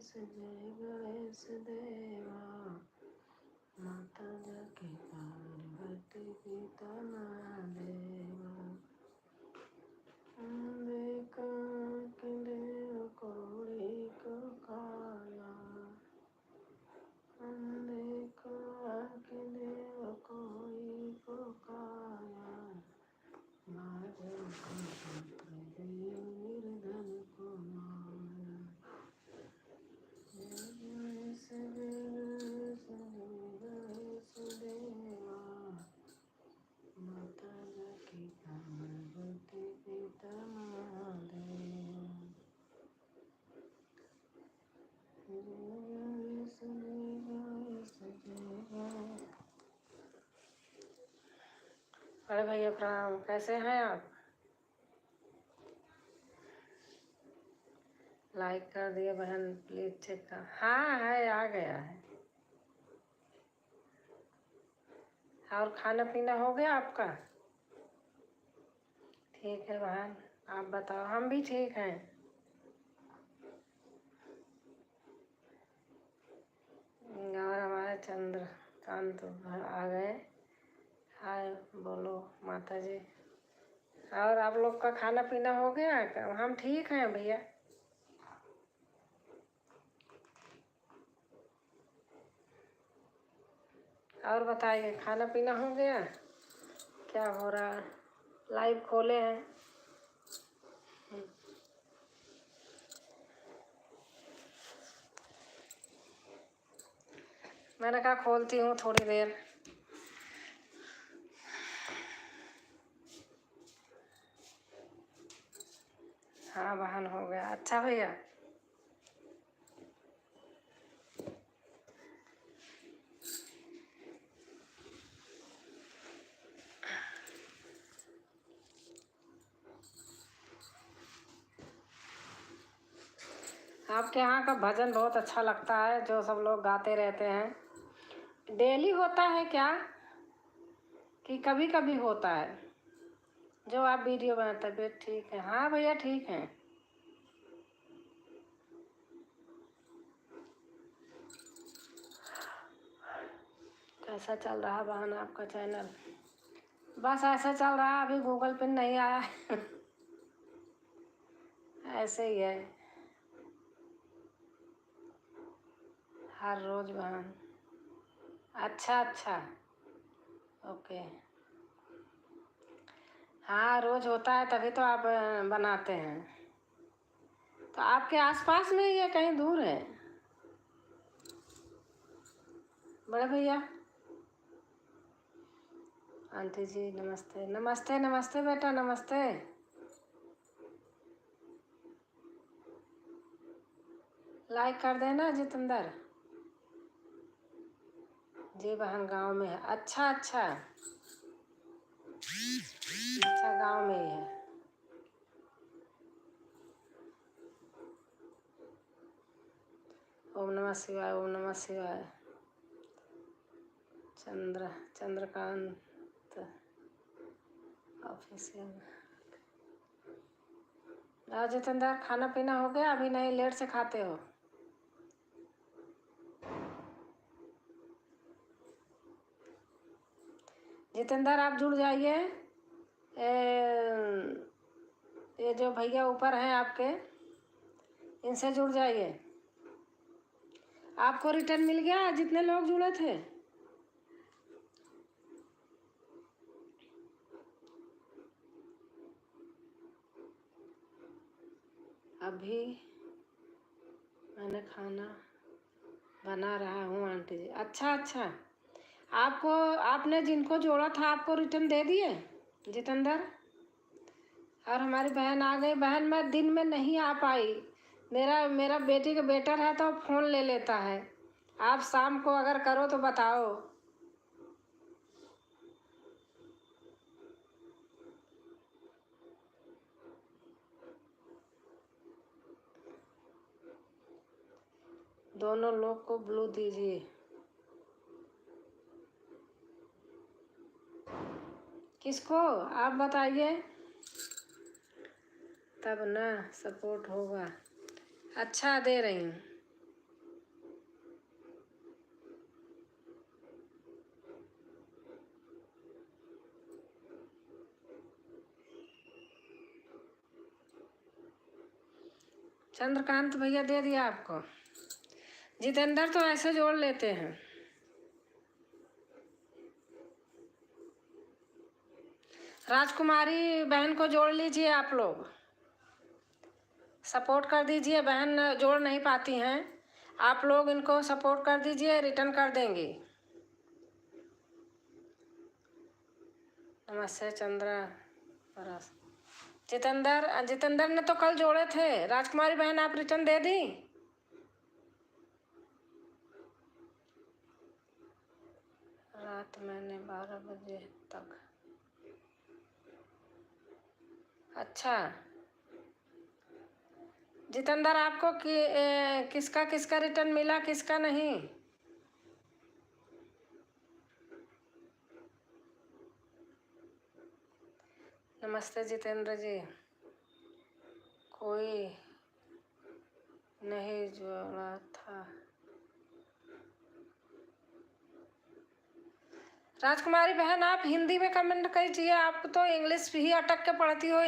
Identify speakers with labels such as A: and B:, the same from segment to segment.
A: जय गणेश देवा, माता जाके पार्वती पिता महादेवा। देखा कि देव कोड़ी को काया, देखा कि देव कोई को काया, बादल को पुत्र दियो निर्धन को माया। जय गणेश देवा, माता जाकी पार्वती पिता महादेवा। अरे भैया प्रणाम, कैसे हैं आप? लाइक कर दिए बहन, प्लीज चेक कर। हाँ है, आ गया है। और खाना पीना हो गया आपका? ठीक है बहन, आप बताओ। हम भी ठीक हैं। और हमारे चंद्रकांत आ गए। हाय बोलो माता जी। और आप लोग का खाना पीना हो गया? हम ठीक हैं भैया। और बताइए, खाना पीना हो गया? क्या हो रहा है? लाइव खोले हैं। मैंने कहा खोलती हूँ थोड़ी देर। हाँ बहन, हो गया। अच्छा भैया, आपके यहाँ का भजन बहुत अच्छा लगता है, जो सब लोग गाते रहते हैं। डेली होता है क्या कि कभी कभी होता है जो आप वीडियो बनाते हैं? ठीक है। हाँ भैया ठीक है। कैसा चल रहा बहन आपका चैनल? बस ऐसा चल रहा है, अभी गूगल पे नहीं आया है। ऐसे ही है हर रोज बहन। अच्छा अच्छा, ओके। हाँ रोज होता है, तभी तो आप बनाते हैं। तो आपके आसपास में ये कहीं दूर है? बड़े भैया, आंटी जी नमस्ते। नमस्ते नमस्ते बेटा, नमस्ते। लाइक कर देना जितेंद्र जी। बहन गांव में है? अच्छा अच्छा अच्छा, गांव में ही है। ओम नमः शिवाय, ओम नमः शिवाय। चंद्रकांत ऑफिशियल। और जितेंद्र, खाना पीना हो गया? अभी नहीं, लेट से खाते हो? जितेंद्र आप जुड़ जाइए। ये जो भैया ऊपर हैं आपके, इनसे जुड़ जाइए। आपको रिटर्न मिल गया जितने लोग जुड़े थे? अभी मैंने खाना बना रहा हूँ आंटी जी। अच्छा अच्छा, आपको, आपने जिनको जोड़ा था आपको रिटर्न दे दिए जितेंद्र? और हमारी बहन आ गई। बहन मैं दिन में नहीं आ पाई, मेरा मेरा बेटी का बेटर है तो फ़ोन ले लेता है। आप शाम को अगर करो तो बताओ। दोनों लोग को ब्लू दीजिए। किसको? आप बताइए तब ना सपोर्ट होगा। अच्छा दे रही हूँ। चंद्रकांत भैया दे दिया आपको। जितेंद्र तो ऐसे जोड़ लेते हैं। राजकुमारी बहन को जोड़ लीजिए, आप लोग सपोर्ट कर दीजिए। बहन जोड़ नहीं पाती हैं, आप लोग इनको सपोर्ट कर दीजिए, रिटर्न कर देंगी। नमस्ते चंद्रा परस। जितेंद्र ने तो कल जोड़े थे। राजकुमारी बहन आप रिटर्न दे दी? रात मैंने 12 बजे तक। अच्छा जितेंद्र, आपको किसका किसका रिटर्न मिला, किसका नहीं? नमस्ते जितेंद्र जी। कोई नहीं जोड़ा था। राजकुमारी बहन आप हिंदी में कमेंट कीजिए। आप तो इंग्लिश भी अटक के पढ़ती हो,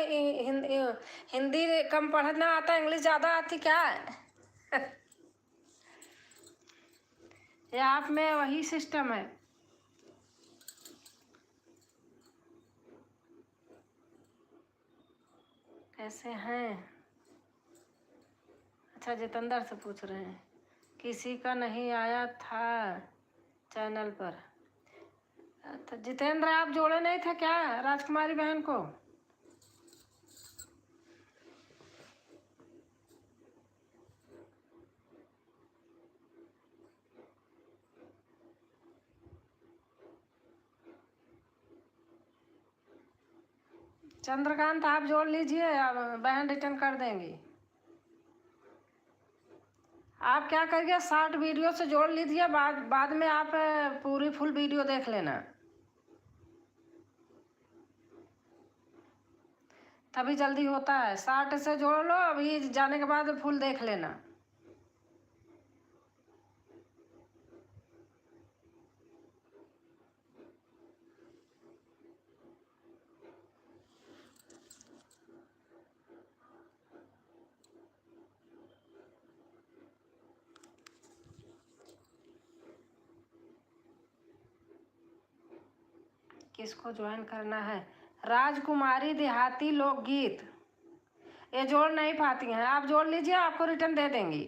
A: हिंदी कम पढ़ना आता, इंग्लिश ज़्यादा आती क्या है? ये आप में वही सिस्टम है। कैसे हैं? अच्छा जितेंद्र से पूछ रहे हैं, किसी का नहीं आया था चैनल पर। तो जितेंद्र आप जोड़े नहीं थे क्या राजकुमारी बहन को? चंद्रकांत आप जोड़ लीजिए, अब बहन रिटर्न कर देंगी। आप क्या करिए, शॉर्ट वीडियो से जोड़ लीजिए, बाद में आप पूरी फुल वीडियो देख लेना, तभी जल्दी होता है। शॉर्ट से जोड़ लो, अभी जाने के बाद फुल देख लेना। किसको ज्वाइन करना है? राजकुमारी देहाती लोकगीत, ये जोड़ नहीं पाती हैं, आप जोड़ लीजिए, आपको रिटर्न दे देंगी।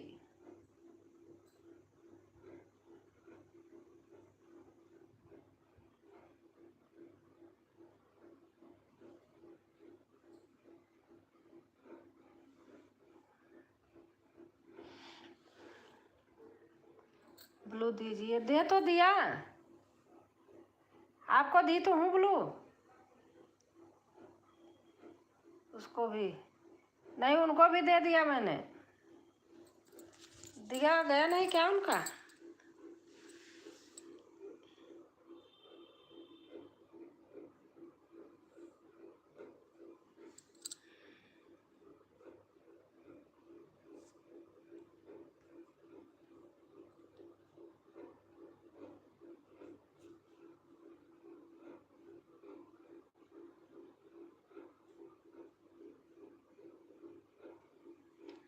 A: ब्लू दीजिए, दे तो दिया, आपको दी तो हूँ ब्लू। उसको भी नहीं, उनको भी दे दिया मैंने। दिया गया नहीं क्या उनका?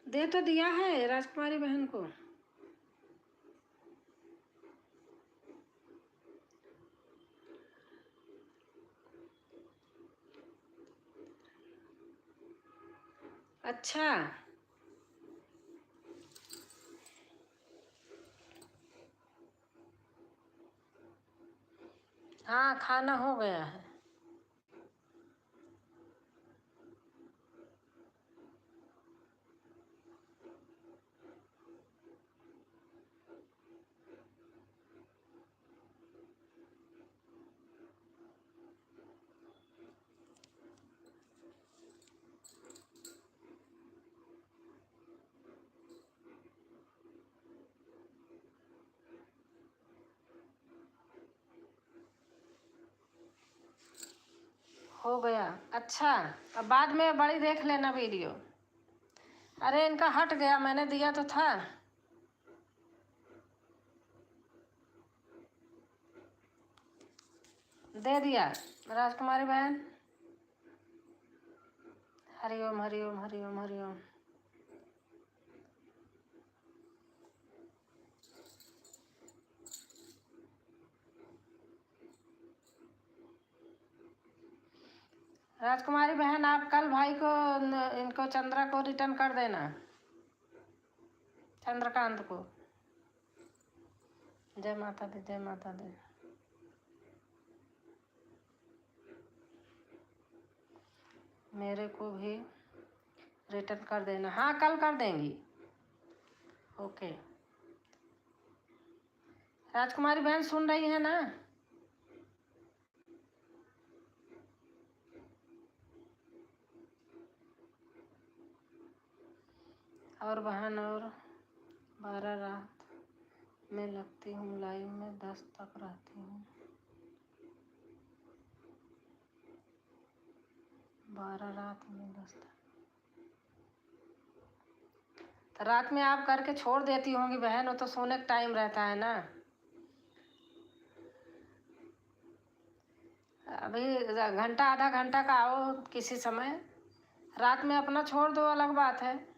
A: दे तो दिया है राजकुमारी बहन को। अच्छा हाँ, खाना हो गया है। हो गया। अच्छा, अब बाद में बड़ी देख लेना वीडियो। अरे इनका हट गया, मैंने दिया तो था। दे दिया राजकुमारी बहन। हरिओम हरिओम हरिओम हरिओम। राजकुमारी बहन, आप कल भाई को इनको चंद्रा को रिटर्न कर देना, चंद्रकांत को। जय माता दी, जय माता दी। मेरे को भी रिटर्न कर देना। हाँ, कल कर देंगी। ओके। राजकुमारी बहन सुन रही है ना? और बहन, और 12 रात में लगती हूँ, लाइव में 10 तक रहती हूँ। 12 रात में 10 तक। तो रात में आप करके छोड़ देती होंगी बहन, वो तो सोने का टाइम रहता है ना। अभी घंटा आधा घंटा का आओ किसी समय, रात में अपना छोड़ दो, अलग बात है।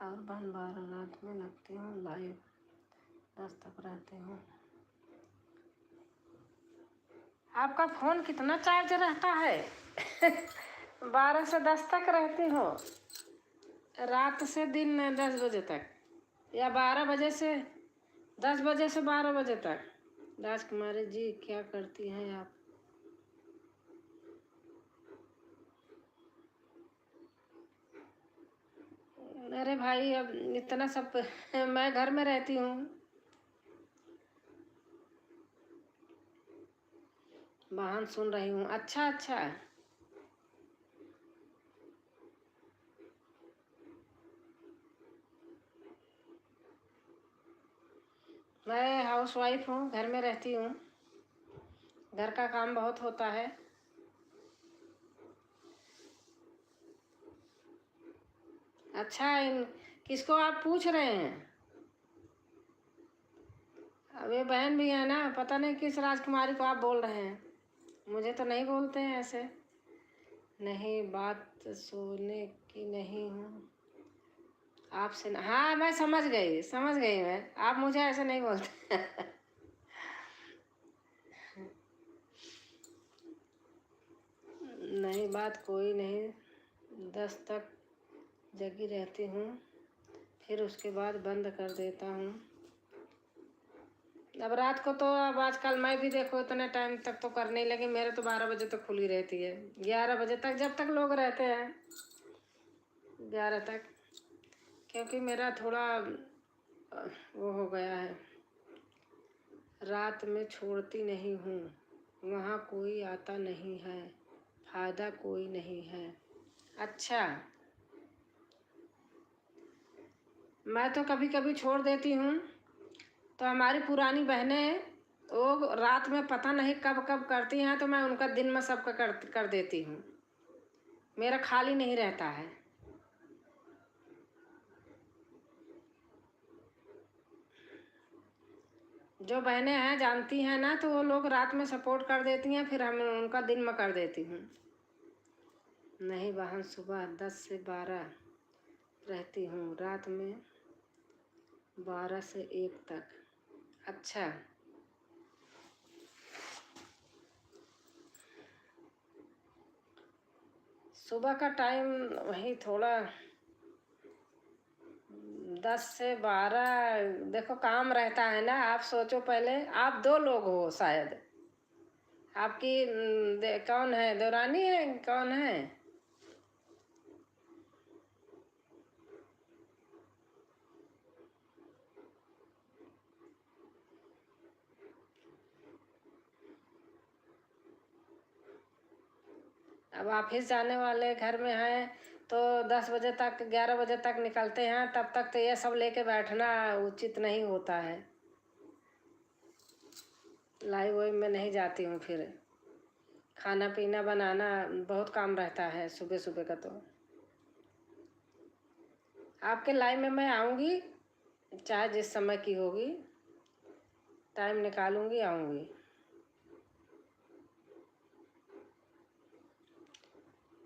A: और बहन 12 रात में लगती हूँ, लाइव 10 तक रहती हूँ। आपका फ़ोन कितना चार्ज रहता है? 12 से 10 तक रहती हो, रात से दिन 10 बजे तक, या 12 बजे से 10 बजे से 12 बजे तक। राजकुमारी जी, क्या करती हैं आप? अरे भाई, अब इतना सब मैं घर में रहती हूँ। वाहन सुन रही हूँ। अच्छा अच्छा। मैं हाउस वाइफ हूँ, घर में रहती हूँ, घर का काम बहुत होता है। अच्छा, किसको आप पूछ रहे हैं? अब ये बहन भी है ना, पता नहीं किस राजकुमारी को आप बोल रहे हैं। मुझे तो नहीं बोलते हैं ऐसे। नहीं, बात सोने की नहीं हूँ आपसे हाँ, मैं समझ गई, समझ गई मैं। आप मुझे ऐसे नहीं बोलते। नहीं, बात कोई नहीं। 10 तक जगी रहती हूँ, फिर उसके बाद बंद कर देता हूँ। अब रात को तो, अब आजकल मैं भी देखो इतने टाइम तक तो करने लगी। मेरे तो 12 बजे तक खुली रहती है, 11 बजे तक, जब तक लोग रहते हैं 11 तक। क्योंकि मेरा थोड़ा वो हो गया है, रात में छोड़ती नहीं हूँ, वहाँ कोई आता नहीं है, फायदा कोई नहीं है। अच्छा, मैं तो कभी कभी छोड़ देती हूँ। तो हमारी पुरानी बहनें, वो रात में पता नहीं कब कब करती हैं, तो मैं उनका दिन में सबका कर देती हूँ। मेरा खाली नहीं रहता है। जो बहनें हैं जानती हैं ना, तो वो लोग रात में सपोर्ट कर देती हैं, फिर हम उनका दिन में कर देती हूँ। नहीं बहन, सुबह 10 से 12 रहती हूँ, रात में 12 से 1 तक। अच्छा, सुबह का टाइम वही थोड़ा 10 से 12। देखो काम रहता है ना, आप सोचो पहले, आप 2 लोग हो शायद। आपकी कौन है, देवरानी है, कौन है? अब ऑफिस जाने वाले घर में हैं, तो 10 बजे तक, 11 बजे तक निकलते हैं, तब तक तो ये सब लेके बैठना उचित नहीं होता है। लाइव वाइव में नहीं जाती हूँ। फिर खाना पीना बनाना बहुत काम रहता है सुबह सुबह का। तो आपके लाइव में मैं आऊँगी, चाहे जिस समय की होगी, टाइम निकालूंगी, आऊँगी।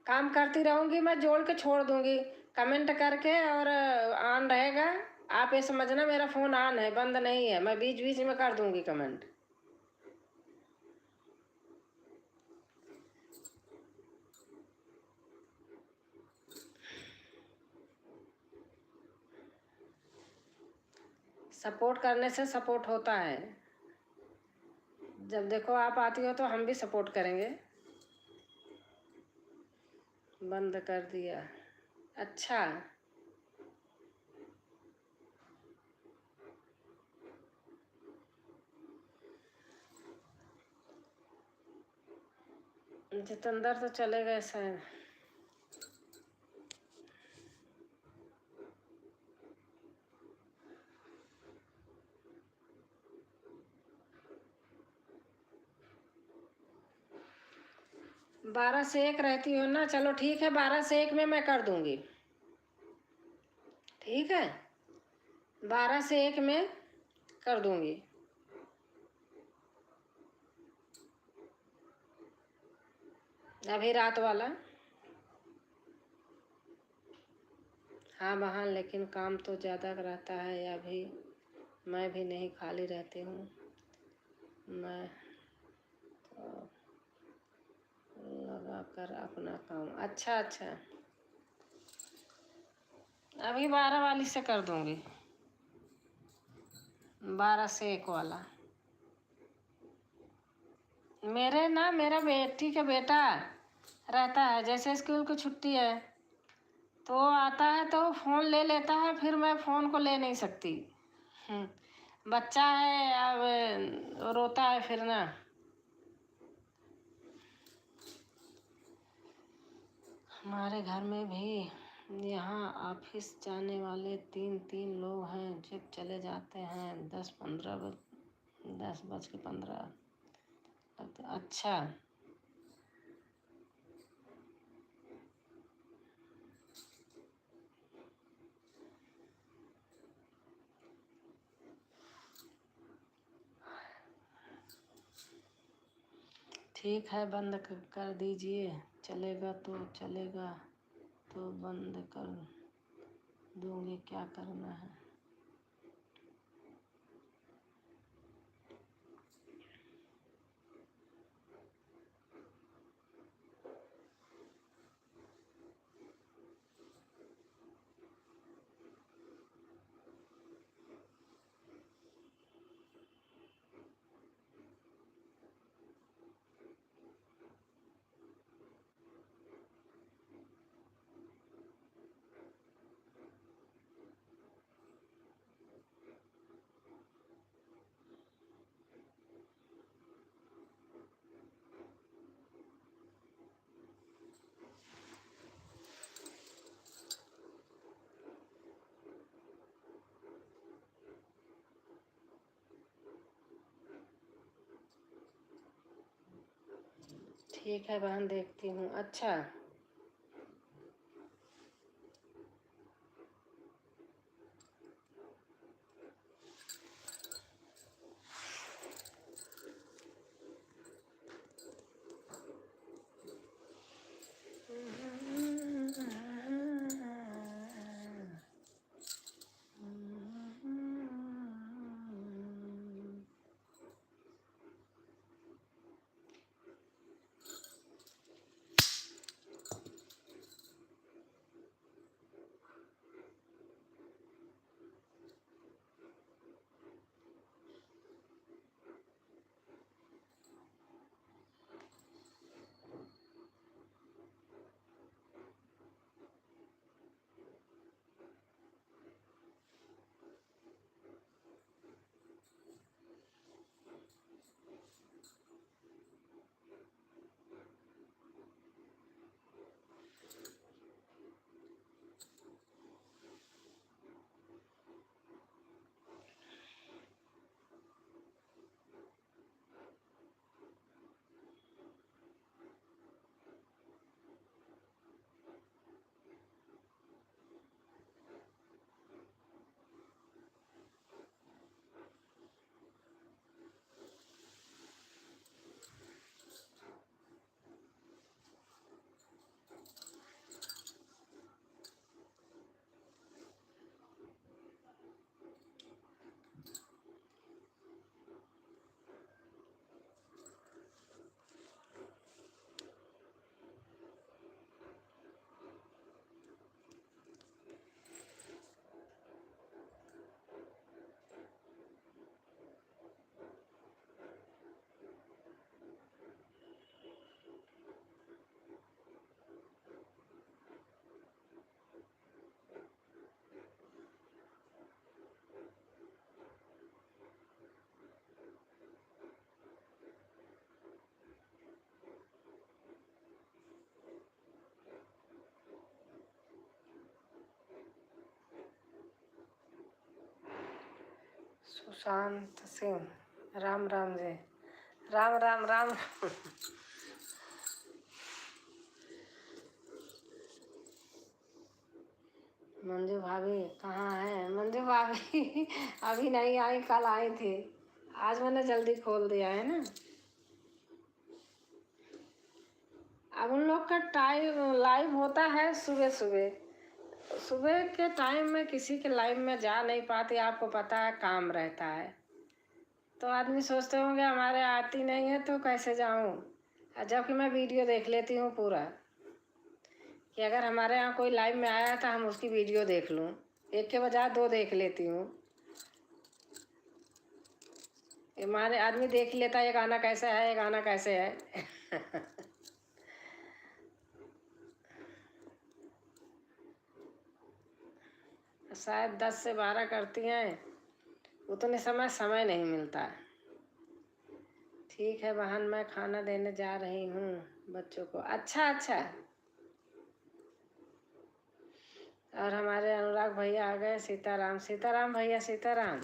A: काम करती रहूँगी, मैं जोड़ के छोड़ दूँगी कमेंट करके, और ऑन रहेगा। आप ये समझना मेरा फ़ोन ऑन है, बंद नहीं है। मैं बीच बीच में कर दूँगी कमेंट। सपोर्ट करने से सपोर्ट होता है। जब देखो आप आती हो तो हम भी सपोर्ट करेंगे। बंद कर दिया, अच्छा। जितेंद्र तो चले गए शायद। बारह से एक रहती हो ना? चलो ठीक है, 12 से 1 में मैं कर दूंगी। ठीक है, 12 से 1 में कर दूंगी। अभी रात वाला। हाँ बहन, लेकिन काम तो ज़्यादा रहता है। अभी मैं भी नहीं खाली रहती हूँ। मैं तो लगा कर अपना काम। अच्छा अच्छा, अभी 12 वाली से कर दूंगी, 12 से 1 वाला। मेरा बेटी का बेटा रहता है, जैसे स्कूल की छुट्टी है तो वो आता है तो फ़ोन ले लेता है, फिर मैं फ़ोन को ले नहीं सकती। बच्चा है, अब रोता है फिर ना। हमारे घर में भी यहाँ ऑफिस जाने वाले 3 लोग हैं, जब चले जाते हैं 10 बज के 15। अच्छा, ठीक है, बंद कर दीजिए। चलेगा तो चलेगा, तो बंद कर दूंगी, क्या करना है। ठीक है बहन, देखती हूँ। अच्छा, सुशांत सिंह, राम राम जी, राम राम राम। मंजू भाभी कहाँ है? मंजू भाभी अभी नहीं आई, कल आई थी, आज मैंने जल्दी खोल दिया है ना। अब उन लोग का टाइम लाइव होता है सुबह सुबह, सुबह के टाइम में किसी के लाइव में जा नहीं पाती, आपको पता है काम रहता है, तो आदमी सोचते होंगे हमारे आती नहीं है तो कैसे जाऊं, जबकि मैं वीडियो देख लेती हूँ पूरा, कि अगर हमारे यहाँ कोई लाइव में आया तो हम उसकी वीडियो देख लूँ, एक के बजाय दो देख लेती हूँ। हमारे आदमी देख लेता है ये गाना कैसे है, ये गाना कैसे है। शायद 10 से 12 करती हैं, उतने समय नहीं मिलता। ठीक है बहन, मैं खाना देने जा रही हूँ बच्चों को। अच्छा अच्छा। और हमारे अनुराग भैया आ गए, सीताराम सीताराम भैया, सीताराम।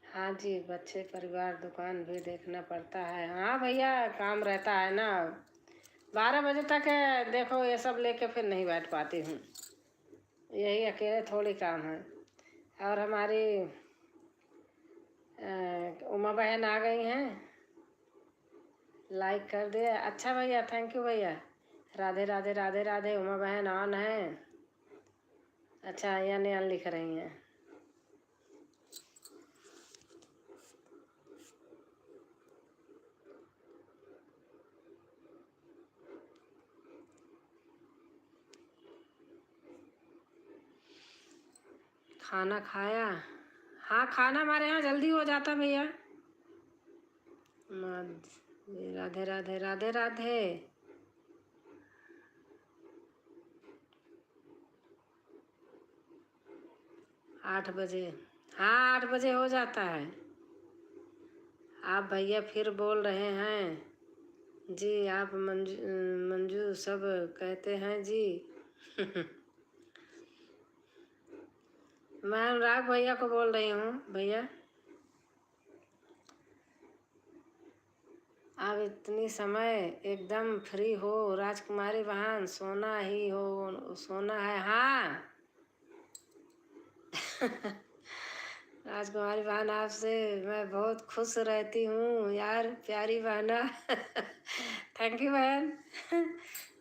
A: हाँ जी, बच्चे परिवार दुकान भी देखना पड़ता है। हाँ भैया, काम रहता है ना, 12 बजे तक है, देखो ये सब लेके फिर नहीं बैठ पाती हूँ, यही अकेले थोड़ी काम है। और हमारी उमा बहन आ गई हैं, लाइक कर दिए। अच्छा भैया, थैंक यू भैया। राधे राधे राधे राधे। उमा बहन ऑन है। अच्छा, यानी ऑन लिख रही हैं। खाना खाया? हाँ, खाना हमारे यहाँ जल्दी हो जाता भैया। राधे राधे राधे राधे। 8 बजे, हाँ 8 बजे हो जाता है। आप भैया फिर बोल रहे हैं जी, आप मंजू मंजू सब कहते हैं जी। मैं अनुराग भैया को बोल रही हूँ भैया। आप इतनी समय एकदम फ्री हो, राजकुमारी बहन, सोना ही हो, सोना है। हाँ। राजकुमारी बहन, आपसे मैं बहुत खुश रहती हूँ यार, प्यारी बहना। थैंक यू बहन।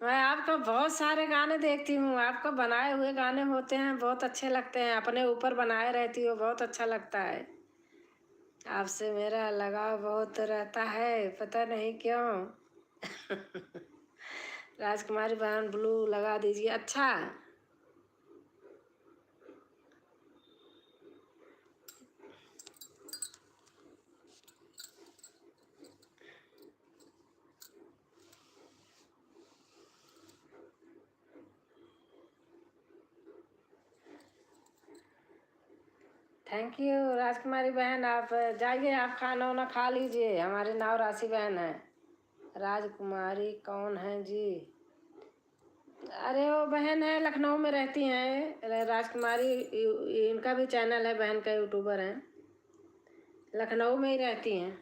A: मैं आपको बहुत सारे गाने देखती हूँ, आपको बनाए हुए गाने होते हैं, बहुत अच्छे लगते हैं, अपने ऊपर बनाए रहती हो, बहुत अच्छा लगता है। आपसे मेरा लगाव बहुत रहता है, पता नहीं क्यों। राजकुमारी बहन ब्लू लगा दीजिए। अच्छा, थैंक यू राजकुमारी बहन। आप जाइए, आप खाना वाना खा लीजिए। हमारे नाव राशि बहन है। राजकुमारी कौन है जी? अरे वो बहन है, लखनऊ में रहती हैं राजकुमारी, इनका भी चैनल है, बहन का यूट्यूबर है, लखनऊ में ही रहती हैं।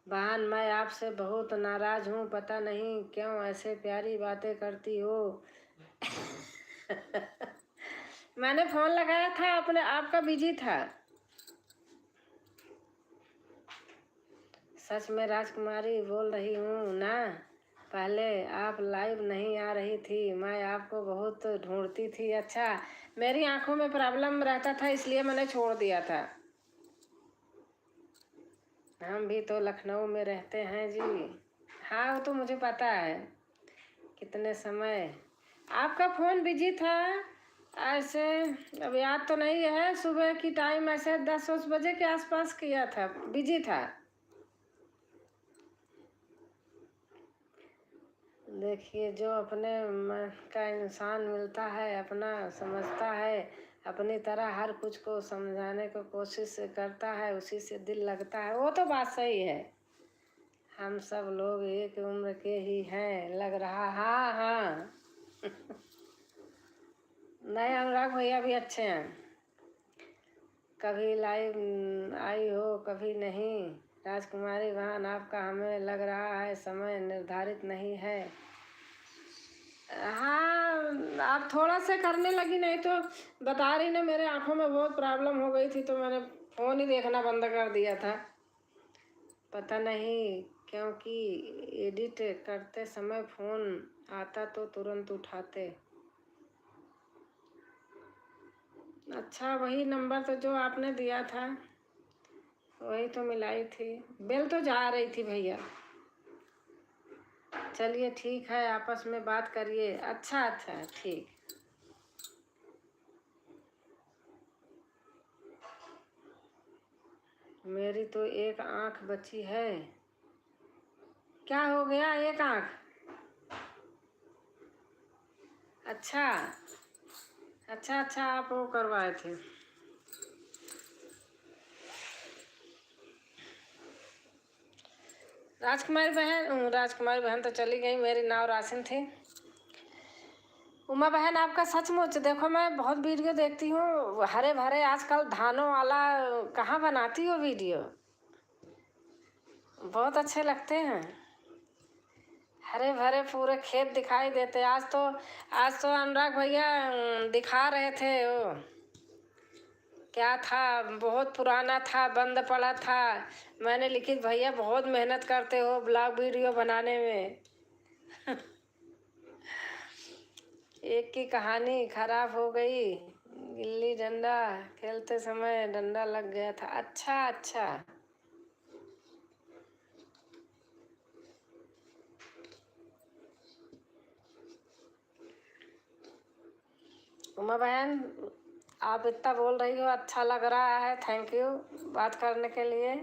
A: बहन, मैं आपसे बहुत नाराज हूँ, पता नहीं क्यों ऐसे प्यारी बातें करती हो। मैंने फोन लगाया था, अपने आपका बिजी था। सच में राजकुमारी बोल रही हूँ ना, पहले आप लाइव नहीं आ रही थी, मैं आपको बहुत ढूंढती थी। अच्छा, मेरी आंखों में प्रॉब्लम रहता था, इसलिए मैंने छोड़ दिया था। हम भी तो लखनऊ में रहते हैं जी। हाँ, वो तो मुझे पता है। कितने समय आपका फ़ोन बिजी था ऐसे, अब याद तो नहीं है, सुबह की टाइम ऐसे 10 बजे के आसपास किया था, बिजी था। देखिए, जो अपने मन का इंसान मिलता है, अपना समझता है, अपनी तरह हर कुछ को समझाने को कोशिश करता है, उसी से दिल लगता है, वो तो बात सही है। हम सब लोग एक उम्र के ही हैं लग रहा। हाँ हाँ नए अनुराग भैया भी अच्छे हैं। कभी लाइव आई हो कभी नहीं। राजकुमारी बहन आपका हमें लग रहा है समय निर्धारित नहीं है। हाँ आप थोड़ा सा करने लगी, नहीं तो बता रही ना मेरे आंखों में बहुत प्रॉब्लम हो गई थी तो मैंने फ़ोन ही देखना बंद कर दिया था। पता नहीं क्योंकि एडिट करते समय फ़ोन आता तो तुरंत उठाते। अच्छा वही नंबर तो जो आपने दिया था वही तो मिलाई थी। बेल तो जा रही थी भैया। चलिए ठीक है आपस में बात करिए। अच्छा अच्छा ठीक। मेरी तो एक आँख बची है। क्या हो गया एक आँख? अच्छा अच्छा अच्छा आप वो करवाए थे। राजकुमारी बहन तो चली गई। मेरी नाव राशिन थी। उमा बहन आपका सचमुच देखो मैं बहुत वीडियो देखती हूँ हरे भरे आजकल धानों वाला। कहाँ बनाती हो वीडियो? बहुत अच्छे लगते हैं। हरे भरे पूरे खेत दिखाई देते। आज तो अनुराग भैया दिखा रहे थे वो क्या था, बहुत पुराना था बंद पड़ा था। मैंने लिखी भैया बहुत मेहनत करते हो ब्लॉग वीडियो बनाने में। एक की कहानी खराब हो गई। गिल्ली डंडा खेलते समय डंडा लग गया था। अच्छा अच्छा उमा बहन आप इतना बोल रही हो अच्छा लग रहा है। थैंक यू बात करने के लिए।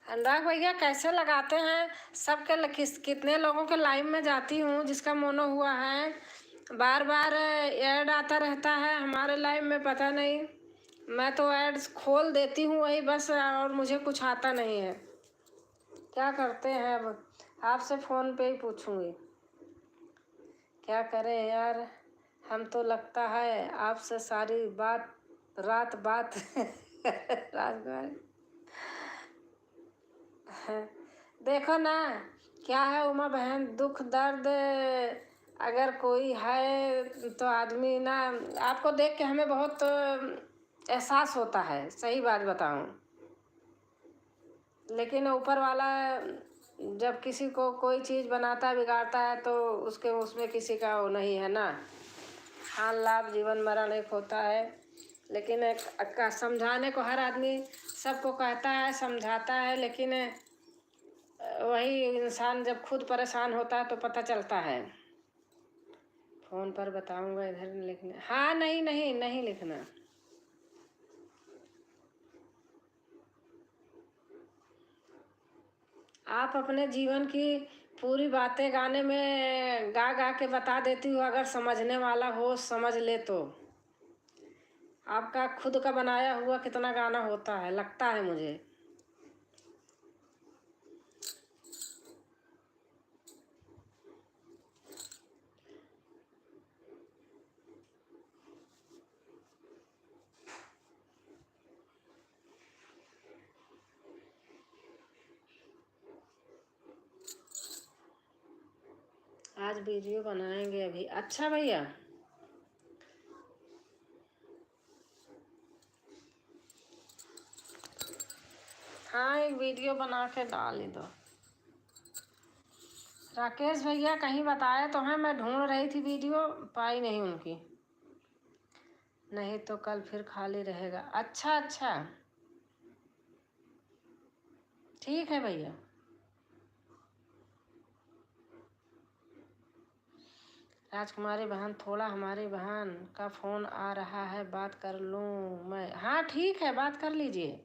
A: अनुराग भैया कैसे लगाते हैं? कितने लोगों के लाइव में जाती हूँ जिसका मोनो हुआ है। बार बार ऐड आता रहता है हमारे लाइव में। पता नहीं मैं तो एड्स खोल देती हूँ वही बस, और मुझे कुछ आता नहीं है। क्या करते हैं अब? आपसे फ़ोन पे ही पूछूंगी। क्या करें यार, हम तो लगता है आपसे सारी रात बात रात देखो ना क्या है उमा बहन, दुख दर्द अगर कोई है तो आदमी ना आपको देख के हमें बहुत एहसास होता है। सही बात बताऊं, लेकिन ऊपर वाला जब किसी को कोई चीज़ बनाता बिगाड़ता है तो उसमें किसी का वो नहीं है ना। हाल लाभ जीवन मरण एक होता है। लेकिन समझाने को हर आदमी सबको कहता है समझाता है, लेकिन वही इंसान जब खुद परेशान होता है तो पता चलता है। फ़ोन पर बताऊंगा इधर लिखना। हाँ नहीं नहीं नहीं लिखना। आप अपने जीवन की पूरी बातें गाने में गा गा के बता देती हो। अगर समझने वाला हो समझ ले तो आपका खुद का बनाया हुआ कितना गाना होता है लगता है मुझे। आज वीडियो बनाएंगे अभी। अच्छा भैया हाँ एक वीडियो बना के डाल ही दो। राकेश भैया कहीं बताया तो है, मैं ढूंढ रही थी वीडियो पाई नहीं उनकी। नहीं तो कल फिर खाली रहेगा। अच्छा अच्छा ठीक है भैया। राजकुमारी बहन थोड़ा हमारी बहन का फ़ोन आ रहा है बात कर लूँ मैं? हाँ ठीक है बात कर लीजिए।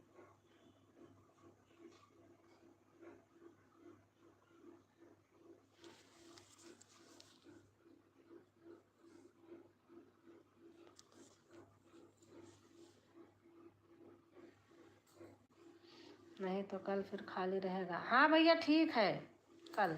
A: नहीं तो कल फिर खाली रहेगा। हाँ भैया ठीक है कल।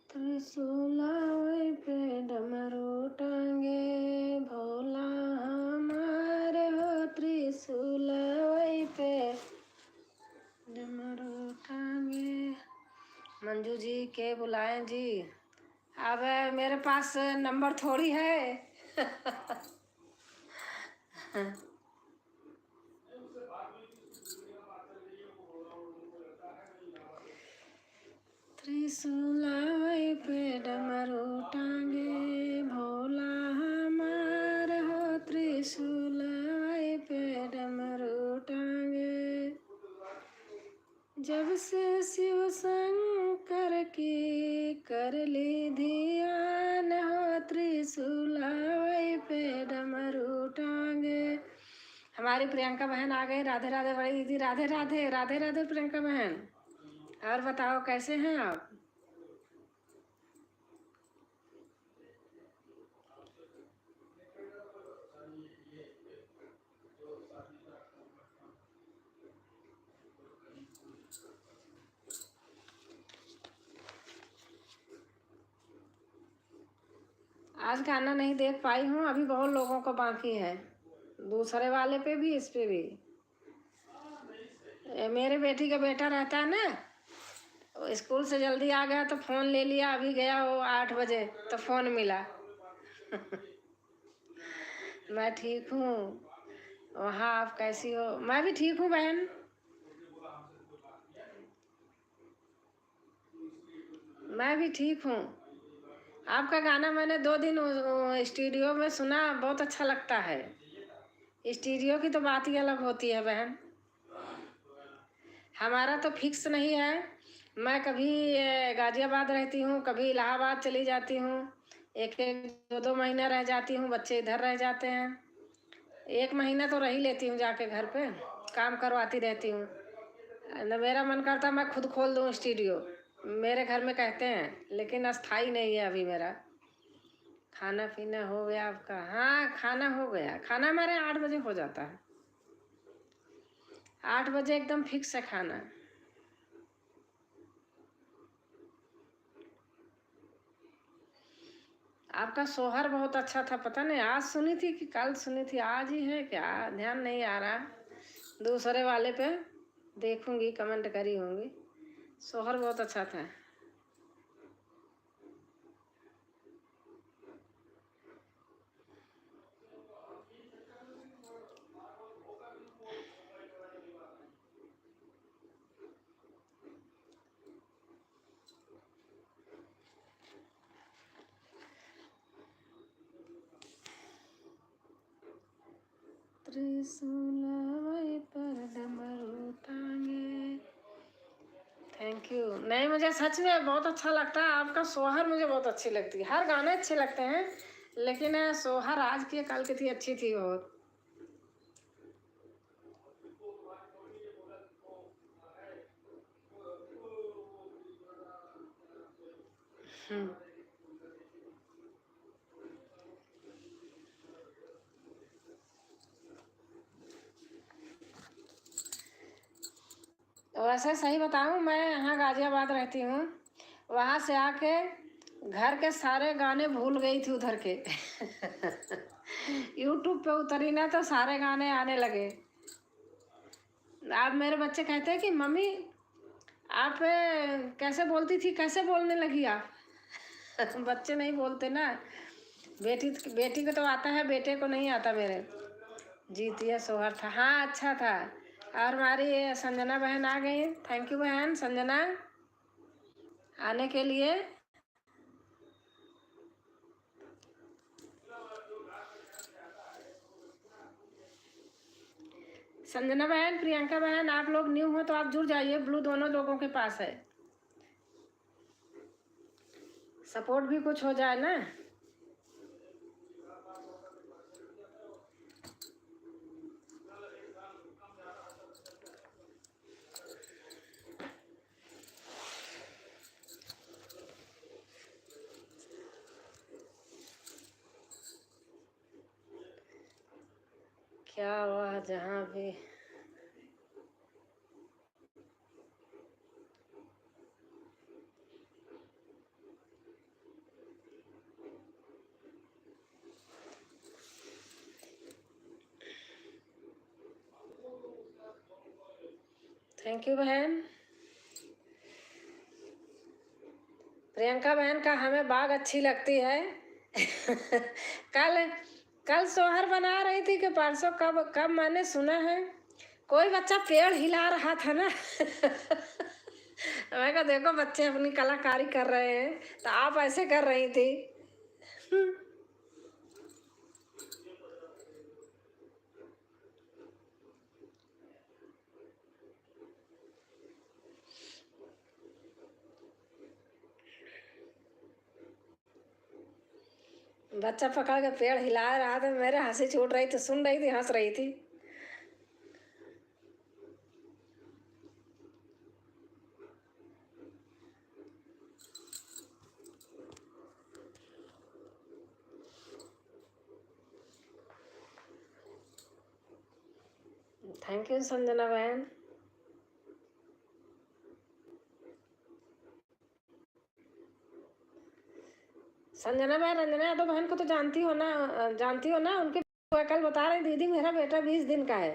A: त्रिशूलावे पे डमरू टांगे भोला हमारे हो, त्रिशूलावे पे डमरू टांगे। मंजू जी के बुलाएं जी। अब मेरे पास नंबर थोड़ी है। त्रिशूलावे पे डमरू टांगे भोला हमारे हो, त्रिशूलावे पे डमरू टांगे। जब से शिव शंकर की कर ली ध्यान हो, त्रिशूलावे पे डमरू टांगे। हमारी प्रियंका बहन आ गई। राधे राधे बड़ी दीदी। राधे राधे। राधे राधे प्रियंका बहन। और बताओ कैसे हैं आप? आज गाना नहीं देख पाई हूँ, अभी बहुत लोगों को बाकी है, दूसरे वाले पे भी इस पे भी। मेरे बेटी का बेटा रहता है ना, वो स्कूल से जल्दी आ गया तो फ़ोन ले लिया। अभी गया वो 8 बजे तो फ़ोन मिला। मैं ठीक हूँ। वहाँ आप कैसी हो? मैं भी ठीक हूँ बहन। मैं भी ठीक हूँ। आपका गाना मैंने 2 दिन स्टूडियो में सुना, बहुत अच्छा लगता है। स्टूडियो की तो बात ही अलग होती है बहन। हमारा तो फिक्स नहीं है। मैं कभी गाजियाबाद रहती हूँ, कभी इलाहाबाद चली जाती हूँ। एक एक 2 महीना रह जाती हूँ, बच्चे इधर रह जाते हैं। 1 महीना तो रह ही लेती हूँ जाके घर पे, काम करवाती रहती हूँ। न मेरा मन करता मैं खुद खोल दूँ स्टूडियो, मेरे घर में कहते हैं, लेकिन अस्थाई नहीं है अभी मेरा। खाना पीना हो गया आपका? हाँ खाना हो गया। खाना हमारे 8 बजे हो जाता है। 8 बजे एकदम फिक्स है खाना। आपका सोहर बहुत अच्छा था। पता नहीं आज सुनी थी कि कल सुनी थी, आज ही है क्या, ध्यान नहीं आ रहा। दूसरे वाले पे देखूंगी, कमेंट करी होंगी। सोहर बहुत अच्छा था। त्रिशूल पर डमरू टांगे। Thank you. नहीं मुझे सच में बहुत अच्छा लगता है आपका सोहर, मुझे बहुत अच्छी लगती है। हर गाने अच्छे लगते हैं, लेकिन सोहर आज की कल की थी, अच्छी थी बहुत। हम्म। वैसे सही बताऊं, मैं यहाँ गाजियाबाद रहती हूँ। वहाँ से आके घर के सारे गाने भूल गई थी उधर के। यूट्यूब पे उतरी ना तो सारे गाने आने लगे। अब मेरे बच्चे कहते हैं कि मम्मी आप कैसे बोलती थी, कैसे बोलने लगी आप। बच्चे नहीं बोलते ना। बेटी बेटी को तो आता है, बेटे को नहीं आता मेरे। जीतिया सोहर था, हाँ अच्छा था। और हमारी ये संजना बहन आ गई। थैंक यू बहन संजना आने के लिए। संजना बहन, प्रियंका बहन, आप लोग न्यू हो तो आप जुड़ जाइए, ब्लू दोनों लोगों के पास है, सपोर्ट भी कुछ हो जाए ना। क्या हुआ जहाँ भी। थैंक यू बहन। प्रियंका बहन का हमें बाग अच्छी लगती है। कल कल सोहर बना रही थी कि परसों, कब कब मैंने सुना है कोई बच्चा पेड़ हिला रहा था ना। मैं कहा देखो बच्चे अपनी कलाकारी कर रहे हैं, तो आप ऐसे कर रही थी। बच्चा पकड़ के पेड़ हिला रहा था, मेरे हंसी छूट रही थी, सुन रही थी, हंस रही थी। थैंक यू संजना बहन। संजना बहन, रंजना यादव बहन को तो जानती हो ना, जानती हो ना उनके। कल बता रही दीदी मेरा बेटा 20 दिन का है।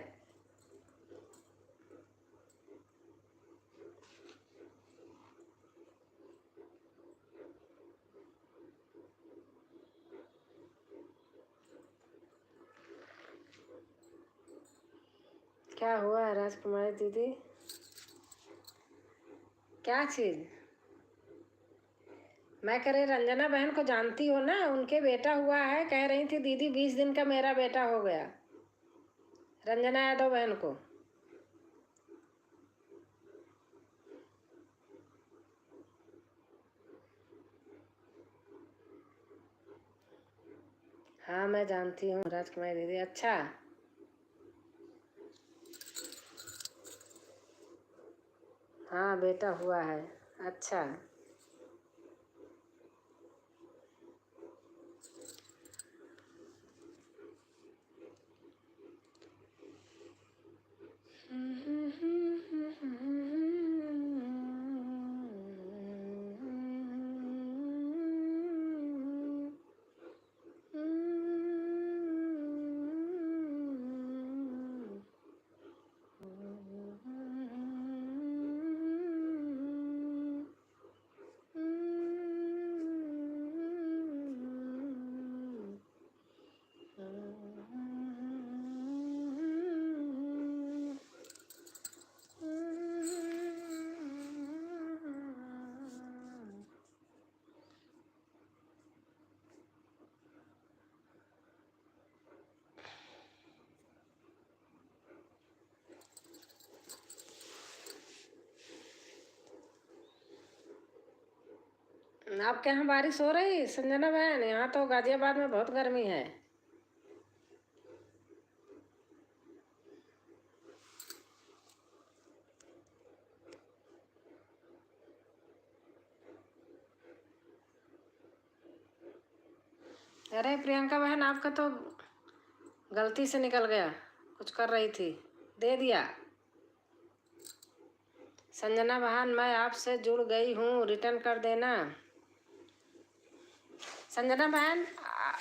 A: क्या हुआ है राजकुमारी दीदी? क्या चीज? मैं कह रही रंजना बहन को जानती हो ना, उनके बेटा हुआ है, कह रही थी दीदी 20 दिन का मेरा बेटा हो गया। रंजना यादव बहन को। हाँ मैं जानती हूँ राजकुमारी दीदी। अच्छा, हाँ बेटा हुआ है। अच्छा। आपके यहाँ बारिश हो रही संजना बहन? यहाँ तो गाजियाबाद में बहुत गर्मी है। अरे प्रियंका बहन, आपका तो गलती से निकल गया, कुछ कर रही थी, दे दिया। संजना बहन मैं आपसे जुड़ गई हूँ, रिटर्न कर देना। संजना बहन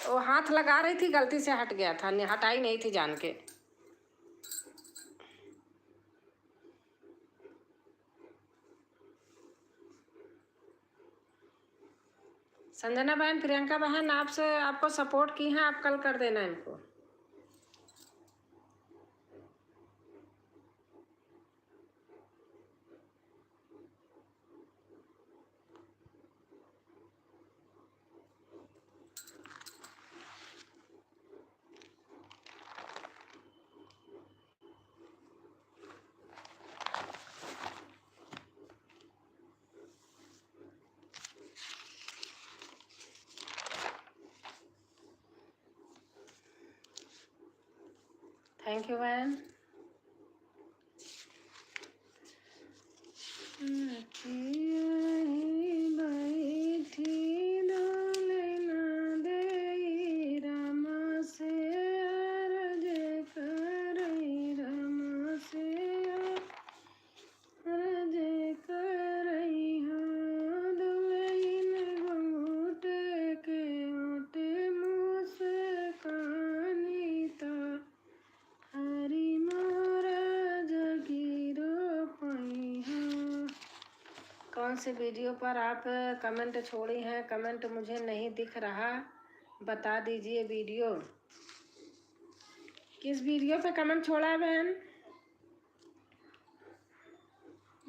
A: वो हाथ लगा रही थी, गलती से हट गया था, हटाई नहीं थी जान के। संजना बहन, प्रियंका बहन आपसे, आपको सपोर्ट की है, आप कल कर देना इनको। थैंक यू बहन। कौन से वीडियो पर आप कमेंट छोड़ी हैं? कमेंट मुझे नहीं दिख रहा, बता दीजिए वीडियो। किस वीडियो पे कमेंट छोड़ा है बहन?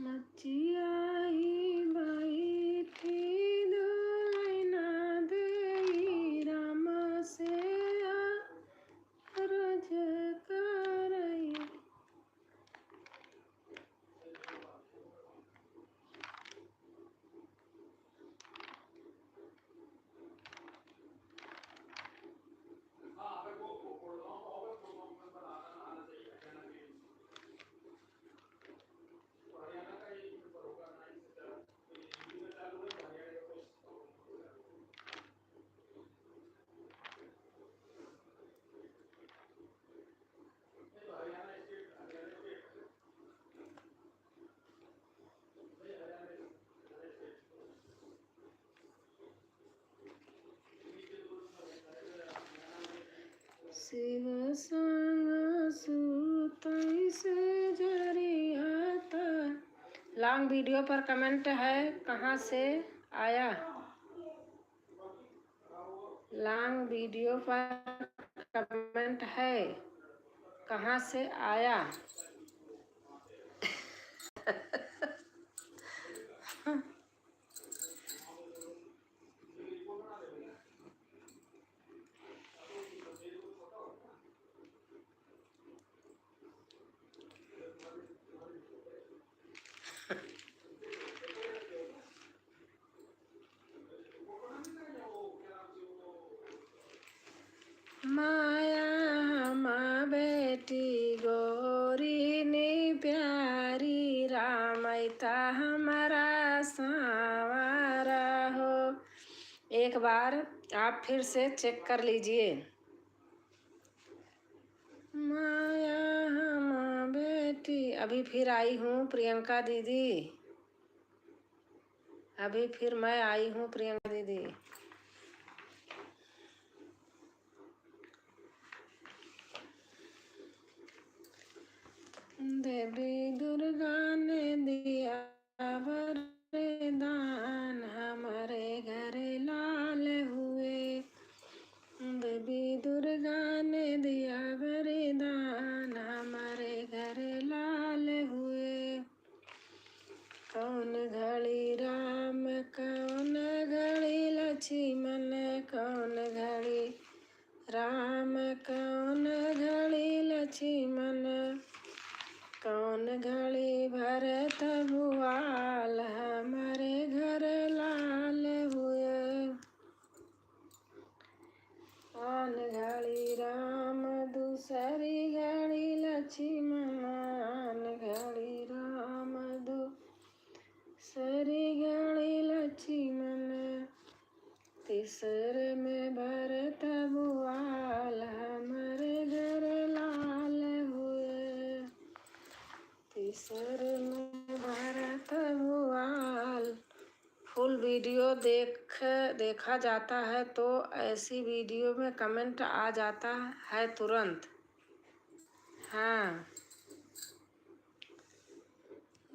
A: मचिया ही बाई थी दुलैना देई राम से रज करई। शिव संग सुतई से जरियाता। लॉन्ग वीडियो पर कमेंट है, कहाँ से आया? लॉन्ग वीडियो पर कमेंट है, कहाँ से आया? माया माँ बेटी गोरी नी प्यारी, रामैता हमारा सांवरा हो। एक बार आप फिर से चेक कर लीजिए। माया माँ बेटी। अभी फिर आई हूँ प्रियंका दीदी, अभी फिर मैं आई हूँ प्रियंका दीदी। देवी दुर्गा ने दिया वरदान, हमारे घर लाल हुए। देवी दुर्गा ने दिया वरदान, हमारे घर लाल हुए। कौन घड़ी राम कौन घड़ी लक्ष्मण, कौन घड़ी राम कौन घड़ी लक्ष्मण, कौन घड़ी भरत भुआल, हमारे घर लाल हुए। कौन घड़ी राम दूसरी घड़ी लक्ष्मण, घड़ी राम दूसरी घड़ी लक्ष्मण, तीसरे में भरत भुआल, हमारे घर लाल हुए। तीसरे में भरत भुआल। फुल वीडियो देखा जाता है तो ऐसी वीडियो में कमेंट आ जाता है तुरंत। हाँ।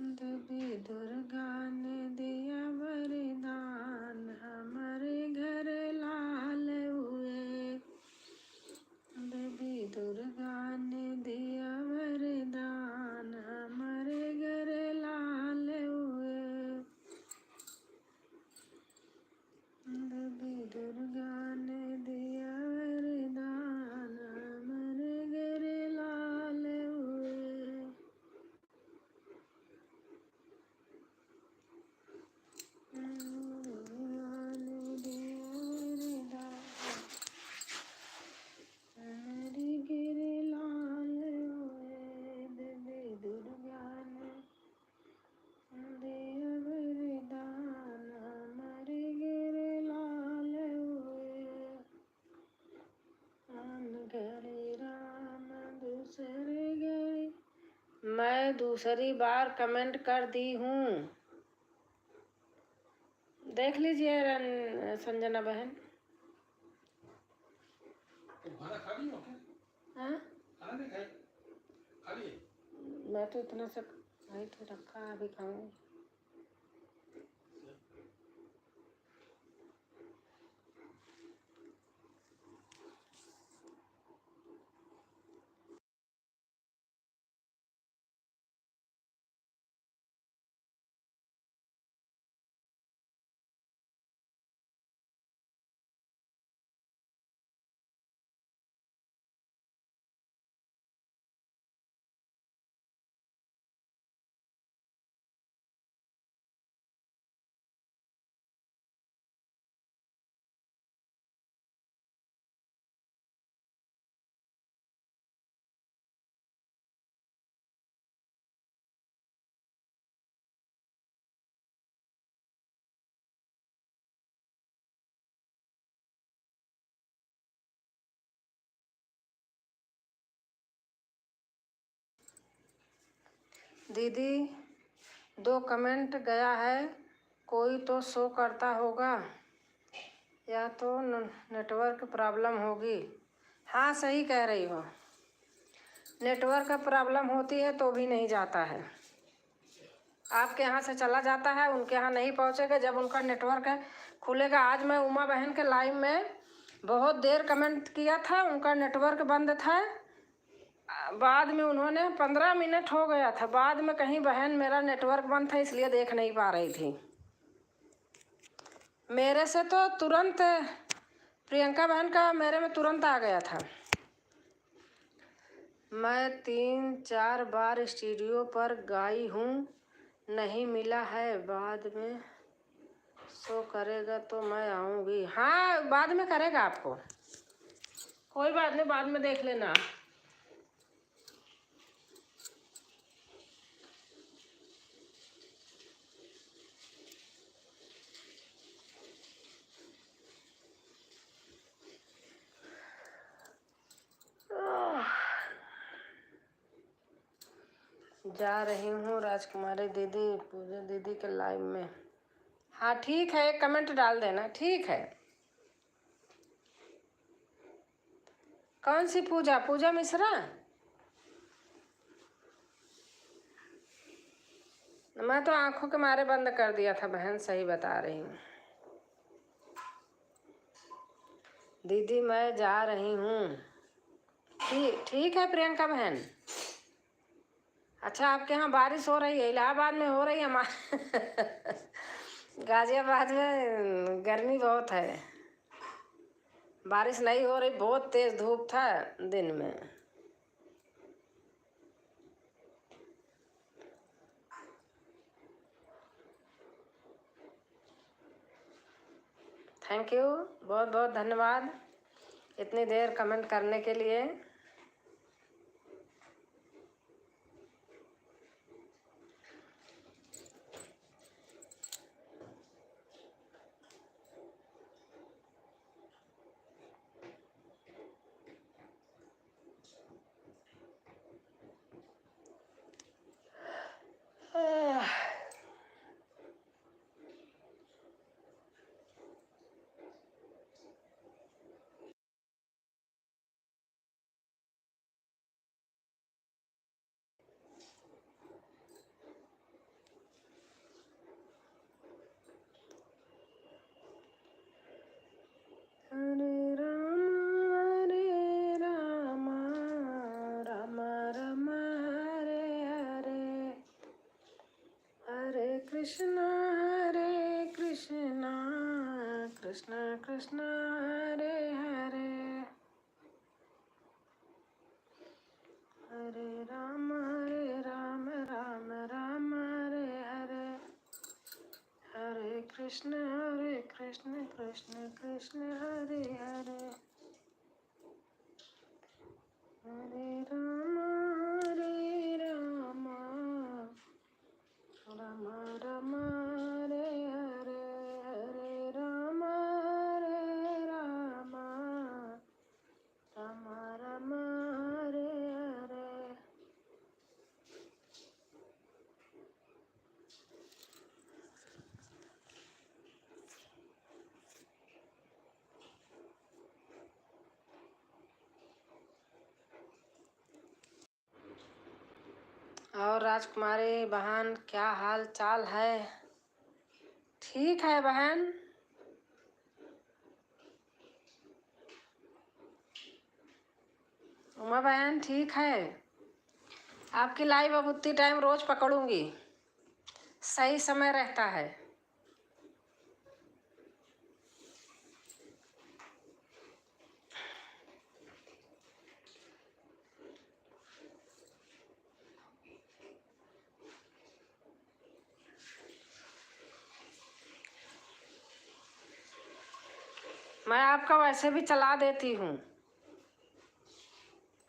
A: देवी दुर्गा ने दिया वरदान, हमारे घर लाल हुए। देवी दुर्गा ने दिया वरदान, हमारे घर लाल हुए। देवी दुर्गा ने दिया वरदान, हमारे घर लाल हुए। दुर्गा ने दिया मैं दूसरी बार कमेंट कर दी हूँ, देख लीजिए संजना बहन। खाना खा ली हो क्या? हाँ, खाना नहीं खाई? खा लिए? मैं तो इतना सा वही तो रखा, अभी खाऊंगी। दीदी 2 कमेंट गया है, कोई तो शो करता होगा या तो नेटवर्क प्रॉब्लम होगी। हाँ सही कह रही हो, नेटवर्क का प्रॉब्लम होती है तो भी नहीं जाता है। आपके यहाँ से चला जाता है, उनके यहाँ नहीं पहुँचेगा जब उनका नेटवर्क खुलेगा। आज मैं उमा बहन के लाइव में बहुत देर कमेंट किया था, उनका नेटवर्क बंद था। बाद में उन्होंने 15 मिनट हो गया था, बाद में कहीं बहन मेरा नेटवर्क बंद था इसलिए देख नहीं पा रही थी। मेरे से तो तुरंत प्रियंका बहन का मेरे में तुरंत आ गया था। मैं 3-4 बार स्टूडियो पर गई हूँ, नहीं मिला है। बाद में शो करेगा तो मैं आऊँगी। हाँ बाद में करेगा आपको, कोई बात नहीं, बाद में देख लेना। जा रही हूँ राजकुमारी दीदी, पूजा दीदी के लाइव में। हाँ ठीक है, एक कमेंट डाल देना, ठीक है। कौन सी पूजा? पूजा मिश्रा? मैं तो आंखों के मारे बंद कर दिया था बहन, सही बता रही हूँ। दीदी मैं जा रही हूँ। ठीक है प्रियंका बहन। अच्छा आपके यहाँ बारिश हो रही है? इलाहाबाद में हो रही है, हमारे गाजियाबाद में गर्मी बहुत है, बारिश नहीं हो रही, बहुत तेज धूप था दिन में। थैंक यू, बहुत बहुत धन्यवाद इतनी देर कमेंट करने के लिए। हरे राम राम राम हरे हरे, हरे कृष्णा कृष्ण कृष्ण हरे हरे, हरे राम राम राम हरे हरे, हरे कृष्ण कृष्ण कृष्ण हरे हरे, हरे राम राम राम हरे हरे, हरे राम राम राम हरे हरे। और राजकुमारी बहन क्या हाल चाल है? ठीक है बहन। उमा बहन ठीक है। आपकी लाइव अब उतनी टाइम रोज पकड़ूंगी, सही समय रहता है। मैं आपका वैसे भी चला देती हूँ,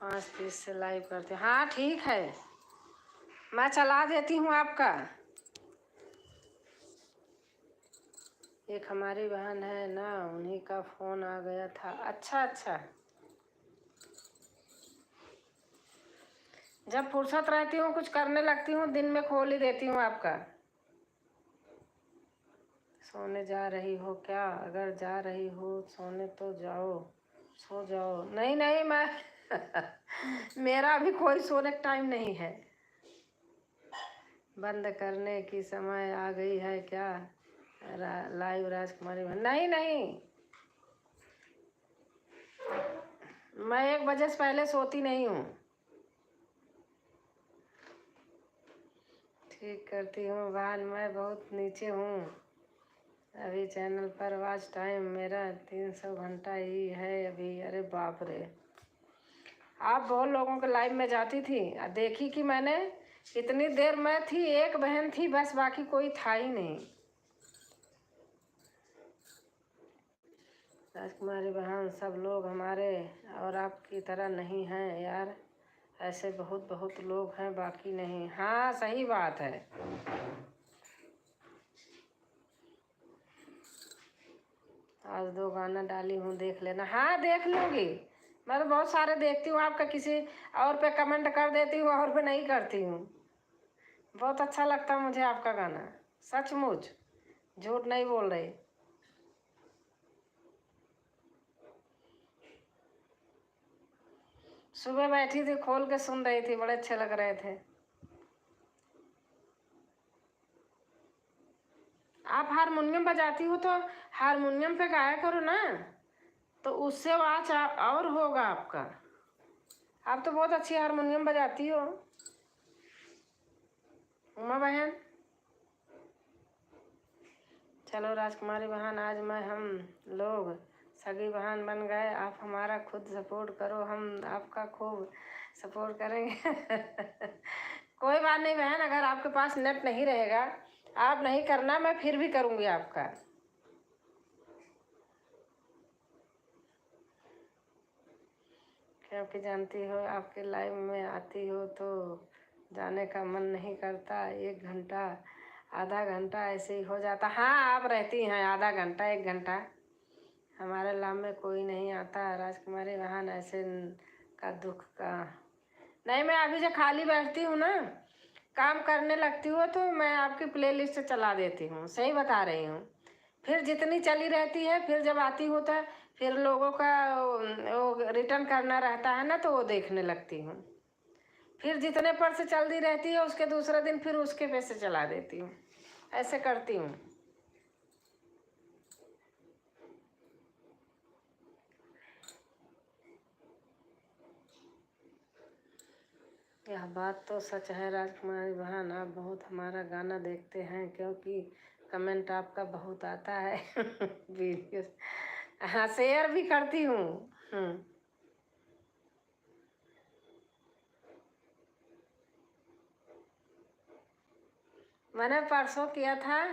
A: 5:30 से लाइव करते। हाँ ठीक है, मैं चला देती हूँ आपका। एक हमारी बहन है ना, उन्हीं का फोन आ गया था। अच्छा अच्छा, जब फुर्सत रहती हूँ कुछ करने लगती हूँ, दिन में खोल ही देती हूँ आपका। सोने जा रही हो क्या? अगर जा रही हो सोने तो जाओ, सो जाओ। नहीं नहीं, मैं मेरा अभी कोई सोने का टाइम नहीं है। बंद करने की समय आ गई है क्या? लाइव राजकुमारी बहन, नहीं नहीं, मैं 1 बजे से पहले सोती नहीं हूँ। ठीक करती हूँ बाल, मैं बहुत नीचे हूँ अभी चैनल पर। वॉच टाइम मेरा 300 घंटा ही है अभी। अरे बाप रे, आप बहुत लोगों के लाइव में जाती थी, देखी कि मैंने इतनी देर मैं थी, एक बहन थी बस, बाकी कोई था ही नहीं। राजकुमारी बहन, सब लोग हमारे और आपकी तरह नहीं हैं यार, ऐसे बहुत बहुत लोग हैं, बाकी नहीं। हाँ सही बात है। आज 2 गाना डाली हूँ, देख लेना। हाँ देख लूँगी, मैं तो बहुत सारे देखती हूँ आपका, किसी और पे कमेंट कर देती हूँ और पे नहीं करती हूँ। बहुत अच्छा लगता मुझे आपका गाना, सचमुच, झूठ नहीं बोल रही। सुबह बैठी थी खोल के सुन रही थी, बड़े अच्छे लग रहे थे। आप हारमोनियम बजाती हो तो हारमोनियम पे गाया करो ना, तो उससे आवाज और होगा आपका। आप तो बहुत अच्छी हारमोनियम बजाती हो उमा बहन। चलो राजकुमारी बहन, आज हम लोग सगी बहन बन गए। आप हमारा खुद सपोर्ट करो, हम आपका खूब सपोर्ट करेंगे। कोई बात नहीं बहन, अगर आपके पास नेट नहीं रहेगा, आप नहीं करना, मैं फिर भी करूँगी आपका। क्योंकि जानती हो, आपके लाइव में आती हो तो जाने का मन नहीं करता। 1 घंटा आधा घंटा ऐसे ही हो जाता। हाँ आप रहती हैं आधा घंटा 1 घंटा, हमारे लाभ में कोई नहीं आता। राजकुमारी बहन ऐसे का दुख का नहीं। मैं अभी जो खाली बैठती हूँ ना, काम करने लगती हूँ, तो मैं आपकी प्लेलिस्ट चला देती हूँ, सही बता रही हूँ। फिर जितनी चली रहती है, फिर जब आती हूँ तो फिर लोगों का वो रिटर्न करना रहता है ना, तो वो देखने लगती हूँ। फिर जितने पर से चलती रहती है, उसके दूसरे दिन फिर उसके पे से चला देती हूँ, ऐसे करती हूँ। यह बात तो सच है राजकुमारी बहन, आप बहुत हमारा गाना देखते हैं, क्योंकि कमेंट आपका बहुत आता है। वीडियो, हाँ शेयर भी करती हूँ। मैंने परसों किया था,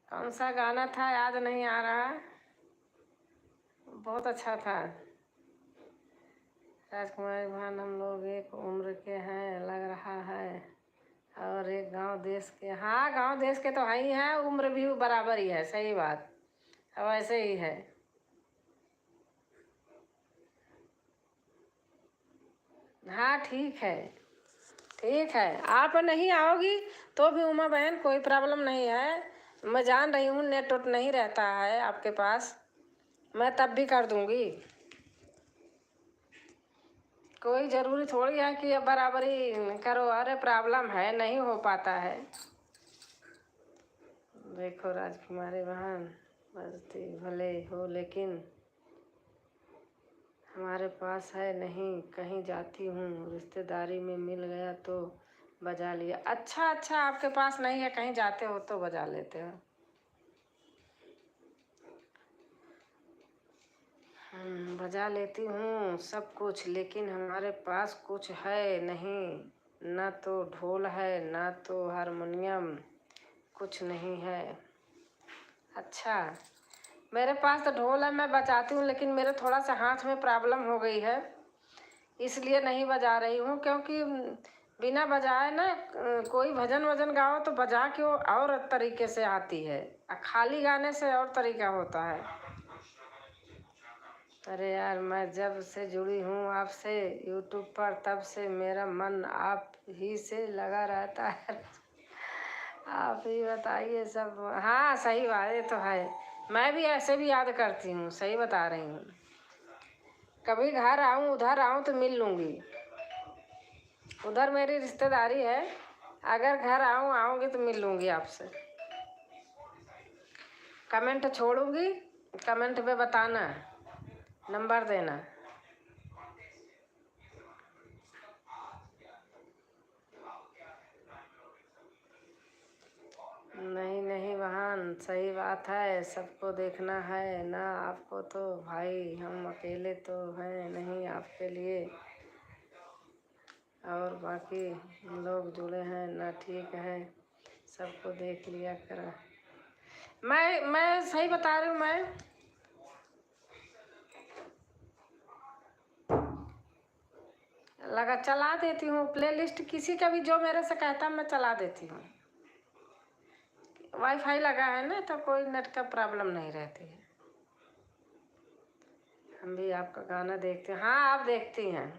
A: कौन सा गाना था याद नहीं आ रहा, बहुत अच्छा था। राजकुमारी बहन, हम लोग एक उम्र के हैं लग रहा है, और एक गांव देश के। हाँ गांव देश के तो है ही हैं, उम्र भी बराबर ही है, सही बात, अब ऐसे ही है। हाँ ठीक है, ठीक है। आप नहीं आओगी तो भी उमा बहन कोई प्रॉब्लम नहीं है, मैं जान रही हूँ नेट उट नहीं रहता है आपके पास, मैं तब भी कर दूँगी। कोई ज़रूरी थोड़ी है कि अब बराबरी करो। अरे प्रॉब्लम है, नहीं हो पाता है। देखो राजकुमारी बहन, बजती भले हो लेकिन हमारे पास है नहीं। कहीं जाती हूँ, रिश्तेदारी में मिल गया तो बजा लिया। अच्छा अच्छा, आपके पास नहीं है, कहीं जाते हो तो बजा लेते हो। बजा लेती हूँ सब कुछ, लेकिन हमारे पास कुछ है नहीं। ना तो ढोल है, ना तो हारमोनियम, कुछ नहीं है। अच्छा, मेरे पास तो ढोल है, मैं बजाती हूँ, लेकिन मेरे थोड़ा सा हाथ में प्रॉब्लम हो गई है, इसलिए नहीं बजा रही हूँ। क्योंकि बिना बजाए ना कोई भजन वजन गाओ तो बजा के वो और तरीके से आती है, और खाली गाने से और तरीका होता है। अरे यार, मैं जब से जुड़ी हूँ आपसे यूट्यूब पर, तब से मेरा मन आप ही से लगा रहता है। आप ही बताइए सब। हाँ सही बात, ये तो है। मैं भी ऐसे भी याद करती हूँ, सही बता रही हूँ। कभी घर आऊँ, उधर आऊँ तो मिल लूँगी। उधर मेरी रिश्तेदारी है, अगर घर आऊँगी तो मिल लूँगी आपसे। कमेंट छोड़ूंगी, कमेंट पे बताना, नंबर देना। नहीं नहीं बहन, सही बात है, सबको देखना है ना। आपको तो भाई हम अकेले तो हैं नहीं आपके लिए, और बाकी लोग जुड़े हैं ना, ठीक है, सबको देख लिया करा। मैं सही बता रही हूँ। मैं लगा चला देती हूँ प्लेलिस्ट, किसी का भी जो मेरे से कहता मैं चला देती हूँ। वाईफाई लगा है ना, तो कोई नेट का प्रॉब्लम नहीं रहती है। हम भी आपका गाना देखते हैं। हाँ, आप देखती हैं।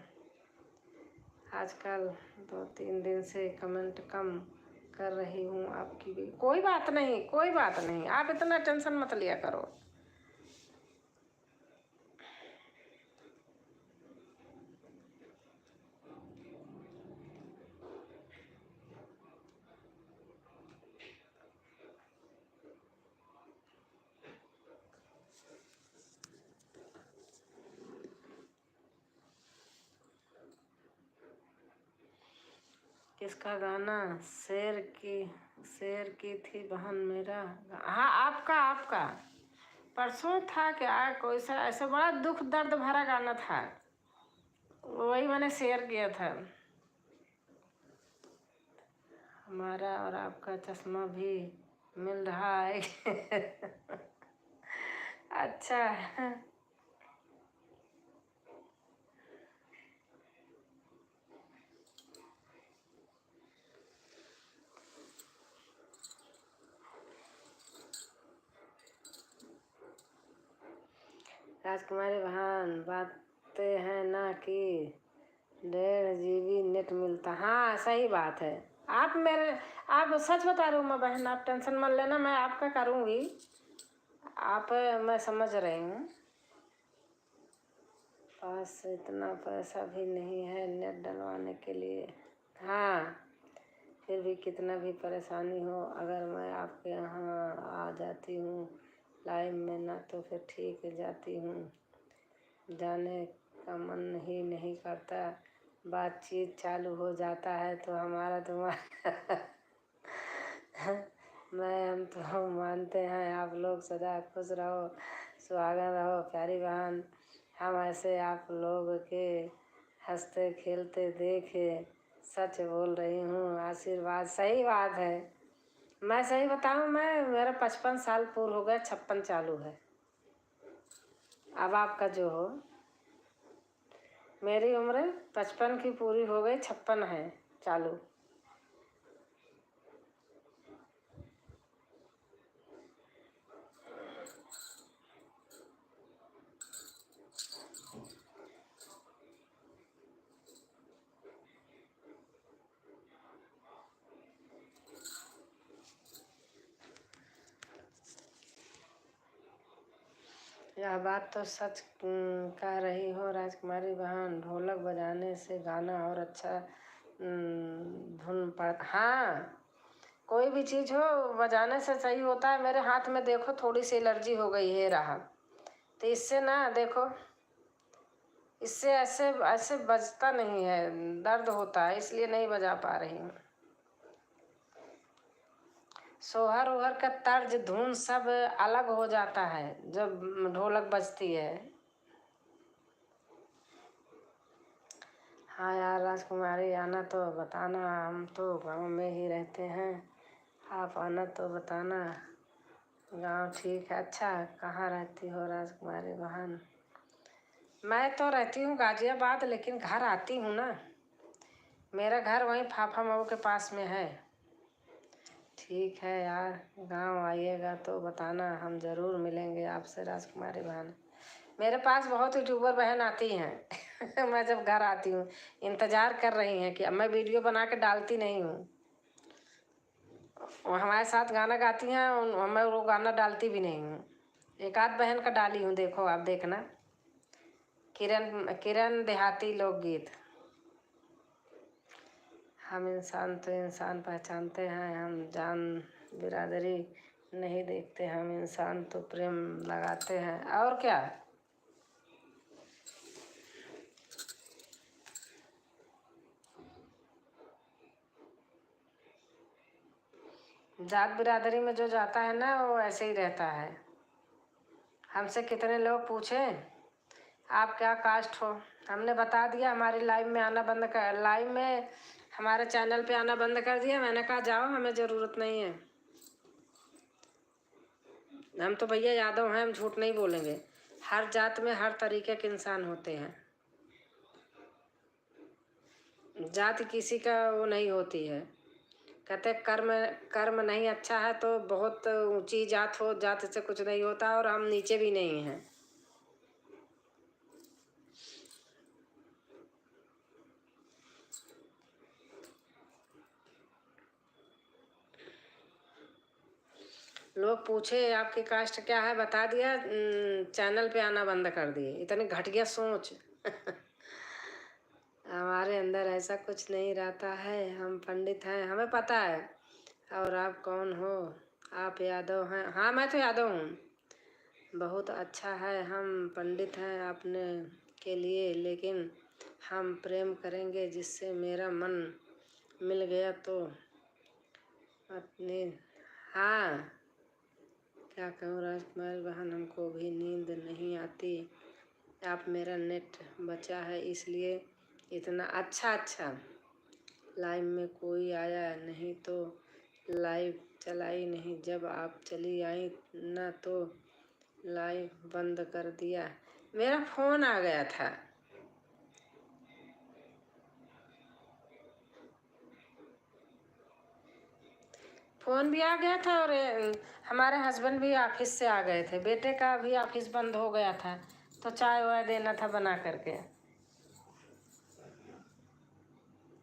A: आजकल 2-3 दिन से कमेंट कम कर रही हूँ आपकी भी। कोई बात नहीं, कोई बात नहीं, आप इतना टेंशन मत लिया करो। किसका गाना? शेर की थी बहन मेरा। हाँ, आपका आपका परसों था क्या? कोई सा ऐसा बड़ा दुख दर्द भरा गाना था, वही मैंने शेयर किया था। हमारा और आपका चश्मा भी मिल रहा है। अच्छा। राजकुमारी बहन, बातें हैं ना कि 1.5 GB नेट मिलता। हाँ सही बात है। आप सच बता रहे हो मैं बहन, आप टेंशन मत लेना, मैं आपका करूँगी। आप मैं समझ रही हूँ, पास इतना पैसा भी नहीं है नेट डलवाने के लिए। हाँ, फिर भी कितना भी परेशानी हो, अगर मैं आपके यहाँ आ जाती हूँ लाइव में ना, तो फिर ठीक जाती हूँ। जाने का मन ही नहीं करता, बातचीत चालू हो जाता है तो हमारा तुम्हारा। हम तो मानते हैं आप लोग सदा खुश रहो, सुहागन रहो प्यारी बहन। हम ऐसे आप लोग के हंसते खेलते देखे, सच बोल रही हूँ, आशीर्वाद। सही बात है। मैं सही बताऊँ, मेरा 55 साल पूर्ण हो गया, 56 चालू है। अब आपका जो हो, मेरी उम्र 55 की पूरी हो गई, 56 है चालू। यह बात तो सच कह रही हो राजकुमारी बहन। ढोलक बजाने से गाना और अच्छा धुन पड़। हाँ, कोई भी चीज़ हो बजाने से सही होता है। मेरे हाथ में देखो थोड़ी सी एलर्जी हो गई है रहा, तो इससे ना देखो, इससे ऐसे ऐसे बजता नहीं है, दर्द होता है, इसलिए नहीं बजा पा रही हूँ। सोहर ओहर का तर्ज धुन सब अलग हो जाता है जब ढोलक बजती है। हाँ यार राजकुमारी, आना तो बताना, हम तो गांव में ही रहते हैं, आप आना तो बताना। गांव ठीक है। अच्छा, कहाँ रहती हो राजकुमारी बहन? मैं तो रहती हूँ गाजियाबाद, लेकिन घर आती हूँ ना। मेरा घर वहीं फाफा मऊ के पास में है। ठीक है यार, गांव आइएगा तो बताना, हम ज़रूर मिलेंगे आपसे राजकुमारी बहन। मेरे पास बहुत यूट्यूबर बहन आती हैं मैं जब घर आती हूँ इंतज़ार कर रही हैं कि अब मैं वीडियो बना के डालती नहीं हूँ। वो हमारे साथ गाना गाती हैं और मैं वो गाना डालती भी नहीं हूँ। एक आध बहन का डाली हूँ, देखो आप देखना। किरण किरण देहाती लोकगीत। हम इंसान तो इंसान पहचानते हैं, हम जान बिरादरी नहीं देखते, हम इंसान तो प्रेम लगाते हैं। और क्या, जात बिरादरी में जो जाता है ना वो ऐसे ही रहता है। हमसे कितने लोग पूछे आप क्या कास्ट हो, हमने बता दिया, हमारी लाइव में आना बंद कर, लाइव में हमारे चैनल पे आना बंद कर दिया। मैंने कहा जाओ, हमें ज़रूरत नहीं है। हम तो भैया यादव हैं, हम झूठ नहीं बोलेंगे। हर जात में हर तरीके के इंसान होते हैं, जाति किसी का वो नहीं होती है। कहते कर्म कर्म नहीं अच्छा है तो बहुत ऊंची जात हो, जात से कुछ नहीं होता, और हम नीचे भी नहीं हैं। लोग पूछे आपकी कास्ट क्या है, बता दिया, चैनल पे आना बंद कर दिए। इतनी घटिया सोच हमारे अंदर ऐसा कुछ नहीं रहता है। हम पंडित हैं, हमें पता है। और आप कौन हो? आप यादव हैं? हाँ, मैं तो यादव हूँ। बहुत अच्छा है, हम पंडित हैं अपने के लिए, लेकिन हम प्रेम करेंगे जिससे मेरा मन मिल गया तो अपने। हाँ, क्या कहूँ राजकुमारी बहन, हमको भी नींद नहीं आती। आप मेरा नेट बचा है इसलिए इतना अच्छा लाइव में कोई आया नहीं तो लाइव चलाई नहीं। जब आप चली आई ना तो लाइव बंद कर दिया। मेरा फ़ोन आ गया था। फ़ोन भी आ गया था और हमारे हस्बैंड भी ऑफिस से आ गए थे। बेटे का भी ऑफिस बंद हो गया था तो चाय वाय देना था बना करके।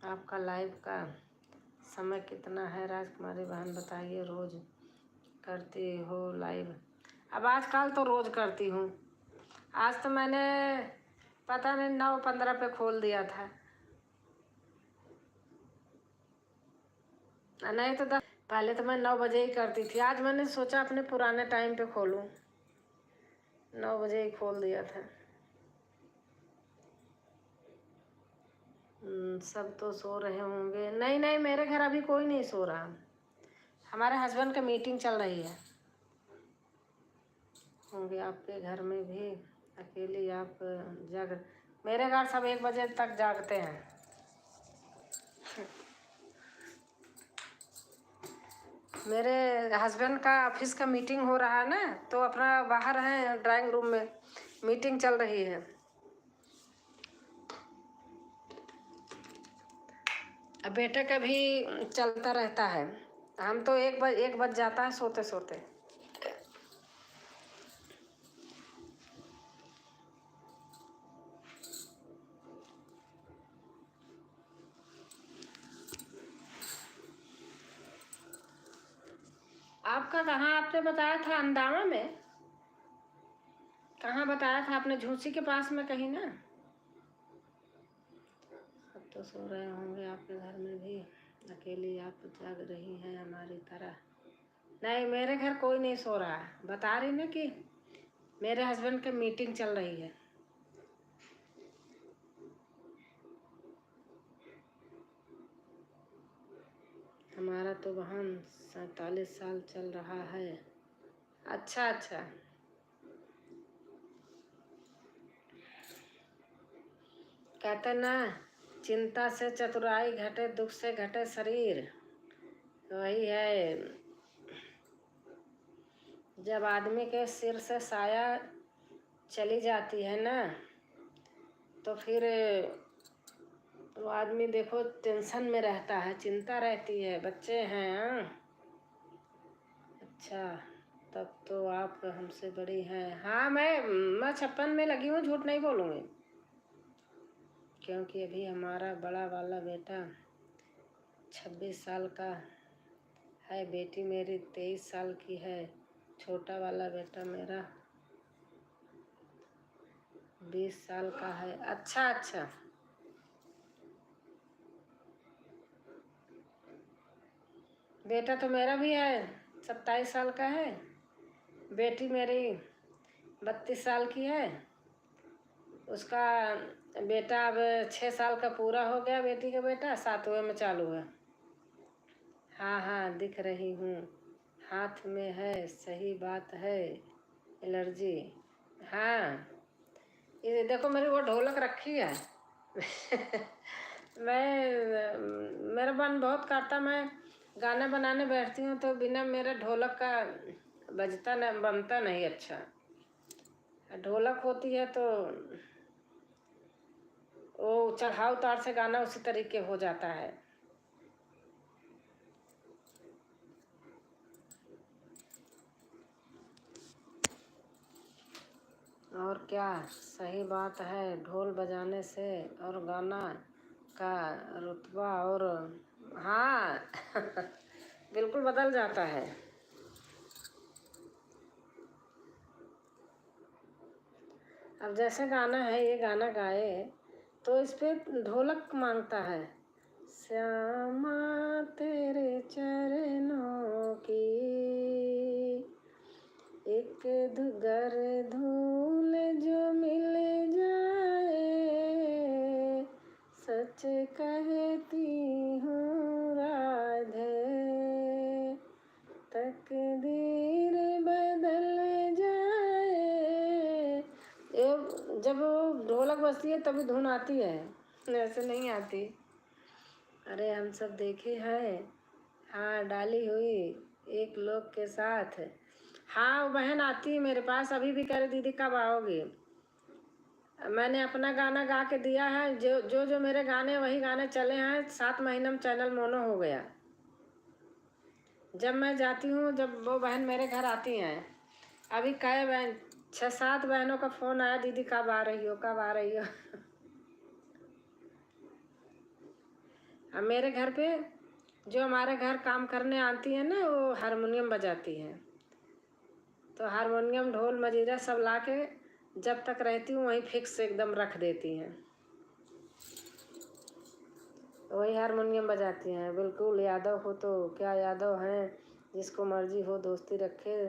A: आपका लाइव का समय कितना है राजकुमारी बहन बताइए? रोज़ करती हो लाइव? अब आजकल तो रोज़ करती हूँ। आज तो मैंने पता नहीं 9:15 पे खोल दिया था, नहीं तो पहले तो मैं 9 बजे ही करती थी। आज मैंने सोचा अपने पुराने टाइम पे खोलूँ, 9 बजे ही खोल दिया था। सब तो सो रहे होंगे। नहीं नहीं, मेरे घर अभी कोई नहीं सो रहा। हमारे हस्बैंड का मीटिंग चल रही है। होंगे आपके घर में भी अकेली आप जाग? मेरे घर सब 1 बजे तक जागते हैं। मेरे हस्बैंड का ऑफिस का मीटिंग हो रहा है ना, तो अपना बाहर है ड्राइंग रूम में, मीटिंग चल रही है। अब बेटे का भी चलता रहता है। हम तो 1 बज जाता है सोते सोते। आपका कहाँ आपने बताया था? अंदावा में? कहाँ बताया था आपने? झूसी के पास में कहीं ना? सब तो सो रहे होंगे आपके घर में भी, अकेली आप जाग रही हैं हमारी तरह। नहीं, मेरे घर कोई नहीं सो रहा है। बता रही ना कि मेरे हस्बैंड की मीटिंग चल रही है। हमारा तो बहन 47 साल चल रहा है। अच्छा अच्छा। कहते ना, चिंता से चतुराई घटे, दुख से घटे शरीर। वही है, जब आदमी के सिर से साया चली जाती है ना, तो फिर वो आदमी देखो टेंशन में रहता है, चिंता रहती है। बच्चे हैं? हाँ, अच्छा, तब तो आप हमसे बड़ी हैं। हाँ, मैं 56 में लगी हूँ, झूठ नहीं बोलूँगी। क्योंकि अभी हमारा बड़ा वाला बेटा 26 साल का है, बेटी मेरी 23 साल की है, छोटा वाला बेटा मेरा 20 साल का है। अच्छा अच्छा। बेटा तो मेरा भी है, 27 साल का है। बेटी मेरी 32 साल की है। उसका बेटा अब 6 साल का पूरा हो गया, बेटी का बेटा 7वें में चालू है। हाँ हाँ, दिख रही हूँ, हाथ में है, सही बात है, एलर्जी। हाँ, ये देखो मेरी वो ढोलक रखी है। मेरा मन बहुत करता, मैं गाना बनाने बैठती हूँ तो बिना मेरे ढोलक का बजता न बनता नहीं। अच्छा, ढोलक होती है तो वो चढ़ाव उतार से गाना उसी तरीके हो जाता है। और क्या, सही बात है, ढोल बजाने से और गाना का रुतबा और हाँ बिल्कुल बदल जाता है। अब जैसे गाना है, ये गाना गाए तो इस पे ढोलक मांगता है, श्यामा तेरे चरणों की एक धुगर धूल जो मिल जाए, सच कहती हूँ राधे, तकदीर बदल जाए। ये जब ढोलक बजती है तभी धुन आती है, ऐसे नहीं आती। अरे हम सब देखे हैं। हाँ, डाली हुई एक लोग के साथ। हाँ, वो बहन आती है मेरे पास, अभी भी कह रही दीदी कब आओगी। मैंने अपना गाना गा के दिया है, जो मेरे गाने वही गाने चले हैं। 7 महीने में चैनल मोनो हो गया। जब मैं जाती हूँ, जब वो बहन मेरे घर आती हैं, अभी कई बहन 6-7 बहनों का फ़ोन आया, दीदी कब आ रही हो, कब आ रही हो। अब मेरे घर पे जो हमारे घर काम करने आती है ना, वो हारमोनियम बजाती हैं। तो हारमोनियम ढोल मजीरा सब ला के जब तक रहती हूँ वहीं फिक्स एकदम रख देती हैं, वही हारमोनियम बजाती हैं। बिल्कुल, यादव हो तो क्या यादव हैं, जिसको मर्जी हो दोस्ती रखे।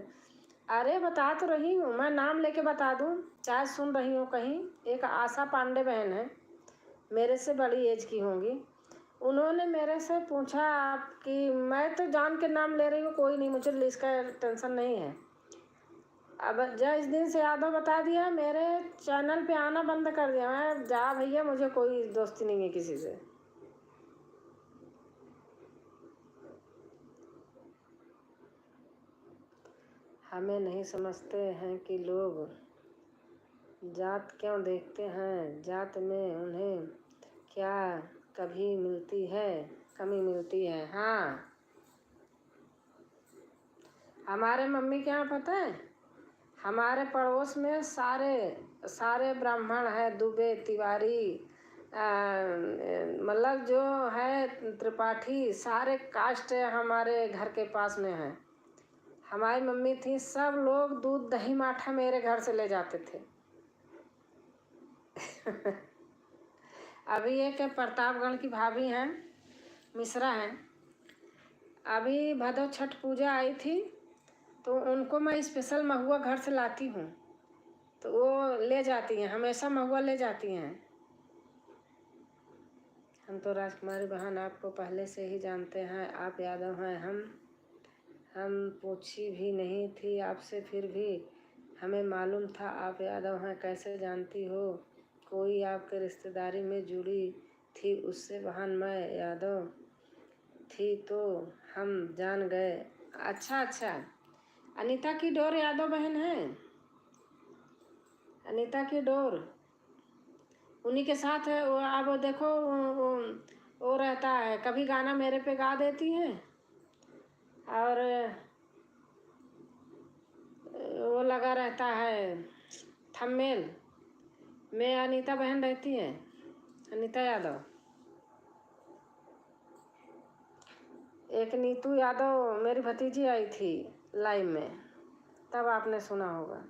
A: अरे बता तो रही हूँ, मैं नाम लेके बता दूँ, चाहे सुन रही हो कहीं। एक आशा पांडे बहन है, मेरे से बड़ी एज की होंगी। उन्होंने मेरे से पूछा कि मैं तो जान के नाम ले रही हूँ, कोई नहीं, मुझे इसका टेंशन नहीं है। अब जिस दिन से यादव बता दिया, मेरे चैनल पे आना बंद कर दिया। मैं जा भैया, मुझे कोई दोस्ती नहीं है किसी से। हमें नहीं समझते हैं कि लोग जात क्यों देखते हैं, जात में उन्हें क्या कभी मिलती है, कमी मिलती है। हाँ, हमारे मम्मी के यहाँ पता है, हमारे पड़ोस में सारे ब्राह्मण हैं, दुबे तिवारी, मतलब जो है त्रिपाठी, सारे कास्ट हमारे घर के पास में हैं। हमारी मम्मी थी, सब लोग दूध दही माठा मेरे घर से ले जाते थे। अभी एक प्रतापगढ़ की भाभी हैं, मिश्रा हैं, अभी भदो छठ पूजा आई थी तो उनको मैं स्पेशल महुआ घर से लाती हूँ, तो वो ले जाती हैं, हमेशा महुआ ले जाती हैं। हम तो राजकुमारी बहन आपको पहले से ही जानते हैं, आप यादव हैं। हम पूछी भी नहीं थी आपसे, फिर भी हमें मालूम था आप यादव हैं। कैसे जानती हो? कोई आपके रिश्तेदारी में जुड़ी थी उससे बहन, मैं यादव थी तो हम जान गए। अच्छा अच्छा, अनीता की डोर यादव बहन है, अनीता की डोर उन्हीं के साथ है। वो अब देखो वो रहता है, कभी गाना मेरे पे गा देती हैं और वो लगा रहता है थंबनेल में अनीता बहन रहती है, अनीता यादव। एक नीतू यादव मेरी भतीजी आई थी लाइव में, तब आपने सुना होगा।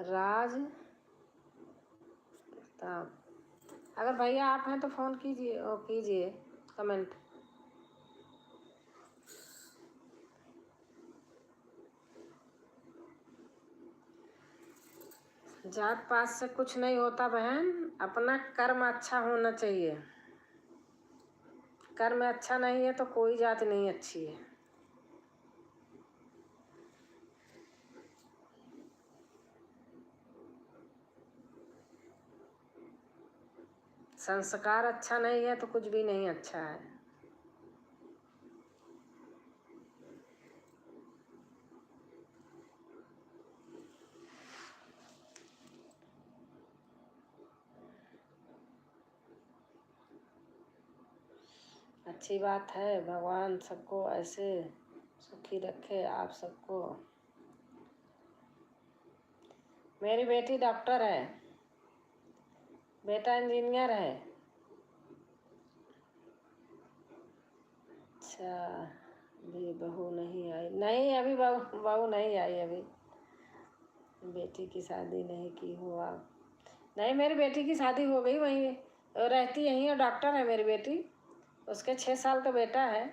A: राज प्रताप, अगर भैया आप हैं तो फ़ोन कीजिए और कीजिए कमेंट। जात पात से कुछ नहीं होता बहन, अपना कर्म अच्छा होना चाहिए। कर्म अच्छा नहीं है तो कोई जात नहीं अच्छी है। संस्कार अच्छा नहीं है तो कुछ भी नहीं अच्छा है। अच्छी बात है, भगवान सबको ऐसे सुखी रखे आप सबको। मेरी बेटी डॉक्टर है, बेटा इंजीनियर है। अच्छा, अभी बहू नहीं आई? नहीं, अभी बहू नहीं आई, अभी बेटी की शादी नहीं की हो आप? नहीं, मेरी बेटी की शादी हो गई, वहीं रहती यहीं और डॉक्टर है मेरी बेटी। उसके 6 साल का बेटा है।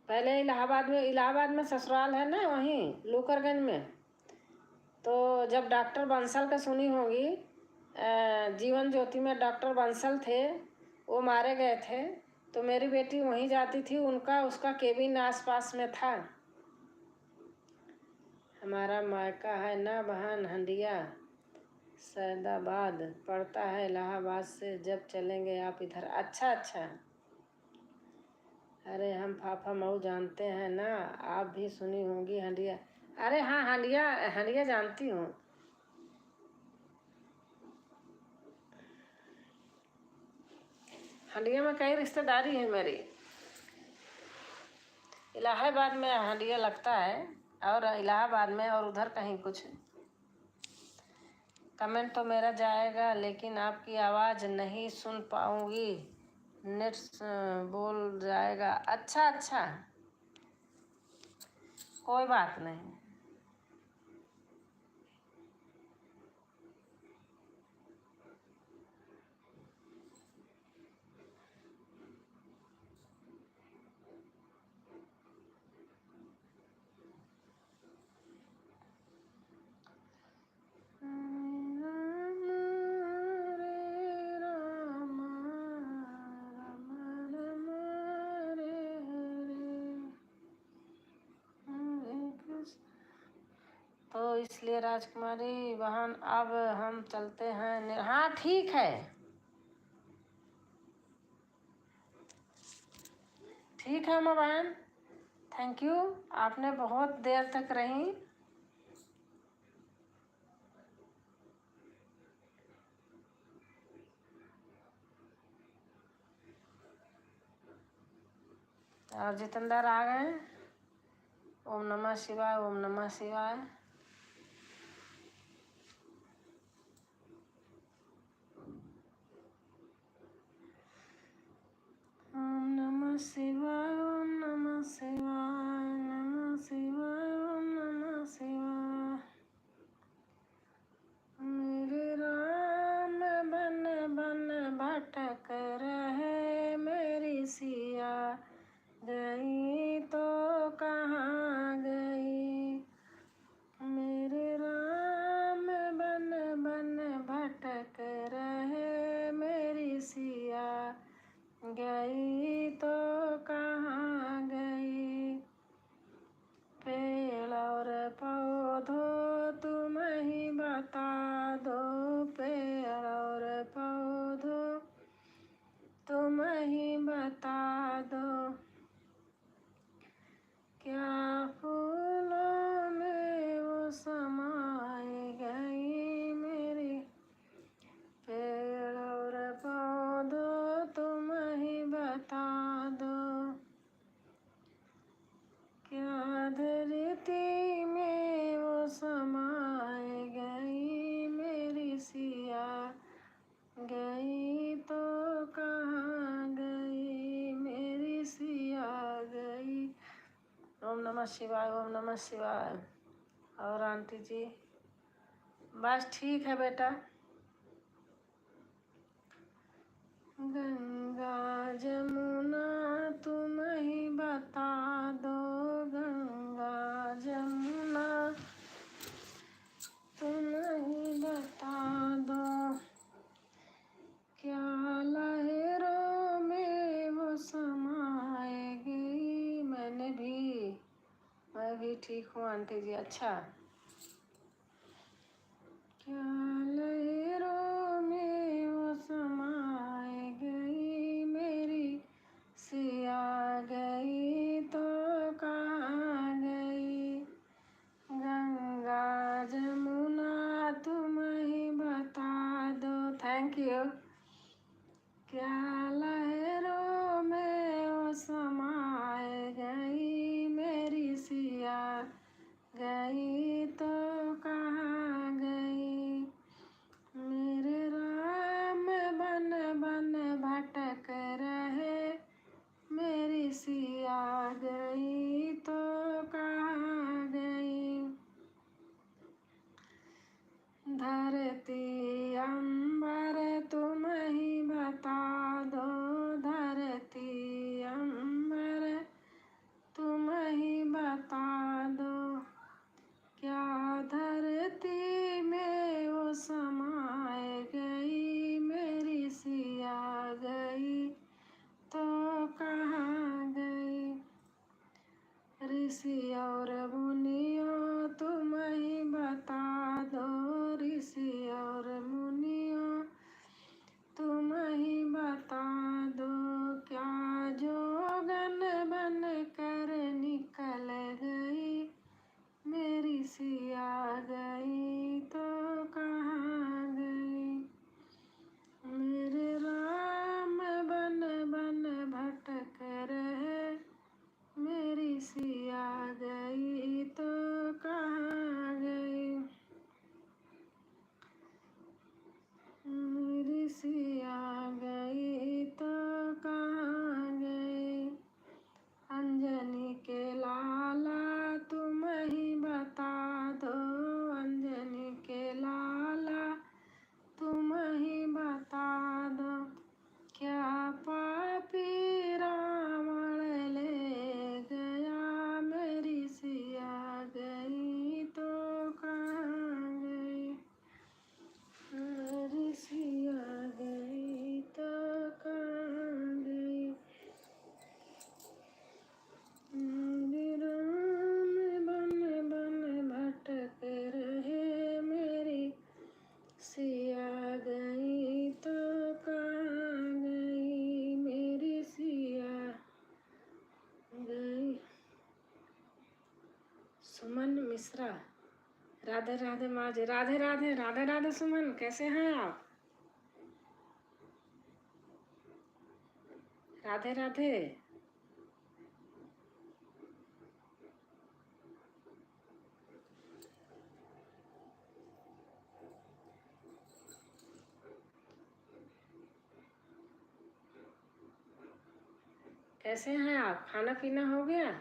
A: पहले इलाहाबाद में ससुराल है ना, वहीं लूकरगंज में। तो जब डॉक्टर बंसल का सुनी होगी, जीवन ज्योति में डॉक्टर बंसल थे, वो मारे गए थे, तो मेरी बेटी वहीं जाती थी, उसका केबिन आसपास में था। हमारा मायका है ना बहन हंडिया सैदाबाद, पड़ता है इलाहाबाद से। जब चलेंगे आप इधर? अच्छा अच्छा, अरे हम फाफा मऊ जानते हैं ना, आप भी सुनी होंगी हंडिया। अरे हाँ, हंडिया जानती हूँ। हंडिया में कई रिश्तेदारी है मेरी। इलाहाबाद में हंडिया लगता है, और इलाहाबाद में, और उधर कहीं कुछ। कमेंट तो मेरा जाएगा लेकिन आपकी आवाज़ नहीं सुन पाऊँगी, नेट बोल जाएगा। अच्छा अच्छा, कोई बात नहीं। तो इसलिए राजकुमारी बहन अब हम चलते हैं। हाँ ठीक है, ठीक है अम्मा बहन, थैंक यू, आपने बहुत देर तक रही। और जितेंद्र आ गए। ओम नमः शिवाय, ओम नमः शिवाय। ओम नमः शिवाय, ओम नमः शिवाय, नमः शिवाय, ओम नमः शिवाय। मेरे राम बन बन भटक रहे, मेरी सिया गई तो कहाँ गई। मेरे राम बन बन भटक रहे, मेरी सिया गई तो कहाँ गई। पेड़ और पौधों तुम ही बता दो, पेड़ और पौधों तुम ही बता दो। क्या फूलों में वो समाए गई मेरी। पेड़ और पौधों तुम ही बता दो। क्या धरती में वो समाए गई, मेरी सिया गई तो कहाँ गई, मेरी सिया गई। ओम नमः शिवाय, ओम नमः शिवाय। और आंटी जी बस ठीक है बेटा। गंगा जमुना तुम ही बता दो, गंगा जमुना तुम ही बता दो। क्या लहरों में वो समाएगी। मैं भी ठीक हूँ आंटी जी। अच्छा, क्या लहरों में वो समाए गई, मेरी सिया गई तो कहाँ गई। गंगा जमुना तुम ही बता दो। Thank you. क्या लहरों में वो समाए गई, मेरी सिया गई तो कहाँ गई। मेरे राम बन बन भटक रहे, मेरी सिया गई तो कहाँ गई। धरती अंबर तुम ही बता दो, धरती अंबर तुम ही बता दो। क्या धरती में वो समाए गई, मेरी सिया गई तो कहाँ गई। ऋषि और मुनियों तुम ही बता दो, ऋषि और मुनियों तुम ही बता दो। क्या जोगन बन कर निकल गई, मेरी सिया गई तो कहाँ गई। मेरे राम बन बन भटक रहे, मेरी सिया गई तो कहाँ गई। मेरी सिया गई तो कहाँ गई। अंजनी के लाला तुम ही बता दो, अंजनी के लाला तुम ही बता दो। क्या पापी रावण ले गया, मेरी सिया गई तो कहाँ गई। मेरी सिया गई तो कहाँ गई। मेरे राम बन बन भटक रहे, मेरी सिया गई तो कहाँ गई, मेरी सिया गई। सुमन मिश्रा, राधे राधे माँ जी। राधे राधे, राधे राधे सुमन, कैसे हैं आप। राधे राधे। कैसे हैं आप? खाना पीना हो गया?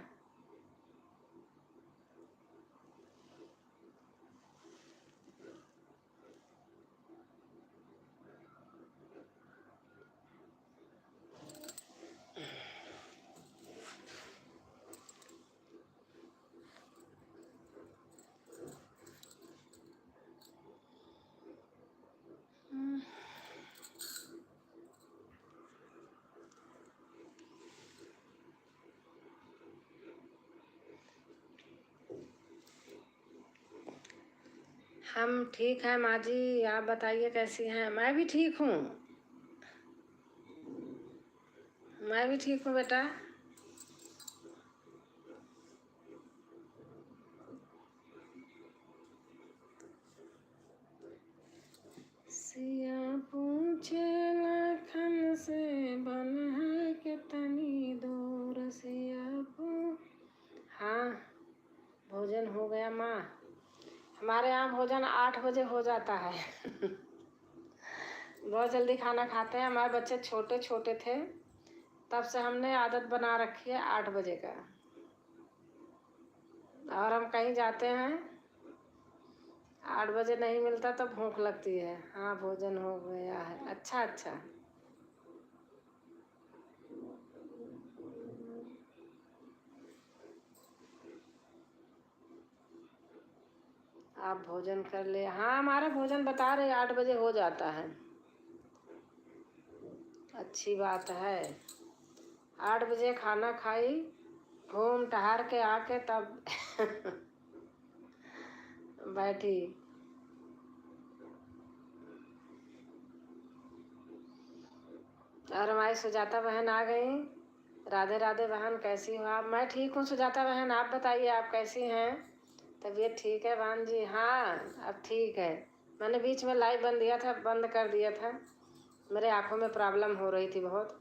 A: हम ठीक हैं माँ जी, आप बताइए कैसी हैं? मैं भी ठीक हूँ, मैं भी ठीक हूँ बेटा। सिया पूछे लखन से बन है कितनी दूर सिया हाँ, भोजन हो गया माँ। हमारे यहाँ भोजन 8 बजे हो जाता है। बहुत जल्दी खाना खाते हैं। हमारे बच्चे छोटे छोटे थे तब से हमने आदत बना रखी है 8 बजे का। और हम कहीं जाते हैं 8 बजे नहीं मिलता तो भूख लगती है। हाँ, भोजन हो गया है। अच्छा अच्छा, आप भोजन कर ले। हाँ, हमारा भोजन बता रहे 8 बजे हो जाता है। अच्छी बात है। 8 बजे खाना खाई, घूम टहर के आके तब बैठी। और हमारी सुजाता बहन आ गई। राधे राधे बहन, कैसी हो आप? मैं ठीक हूँ सुजाता बहन, आप बताइए आप कैसी हैं? तबीयत ठीक है बहन जी? हाँ, अब ठीक है। मैंने बीच में लाइव बंद कर दिया था। मेरे आँखों में प्रॉब्लम हो रही थी बहुत।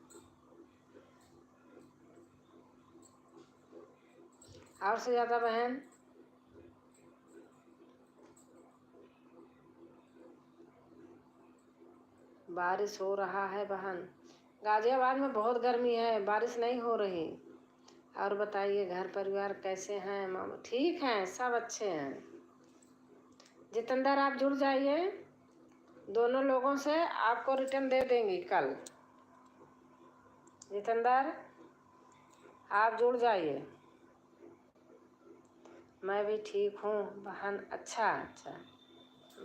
A: और सुजाता बहन, बारिश हो रहा है बहन। गाजियाबाद में बहुत गर्मी है, बारिश नहीं हो रही। और बताइए घर परिवार कैसे हैं? मामा ठीक हैं, सब अच्छे हैं। जितेंद्र आप जुड़ जाइए, दोनों लोगों से आपको रिटर्न दे देंगी कल। जितेंद्र आप जुड़ जाइए। मैं भी ठीक हूँ बहन। अच्छा अच्छा,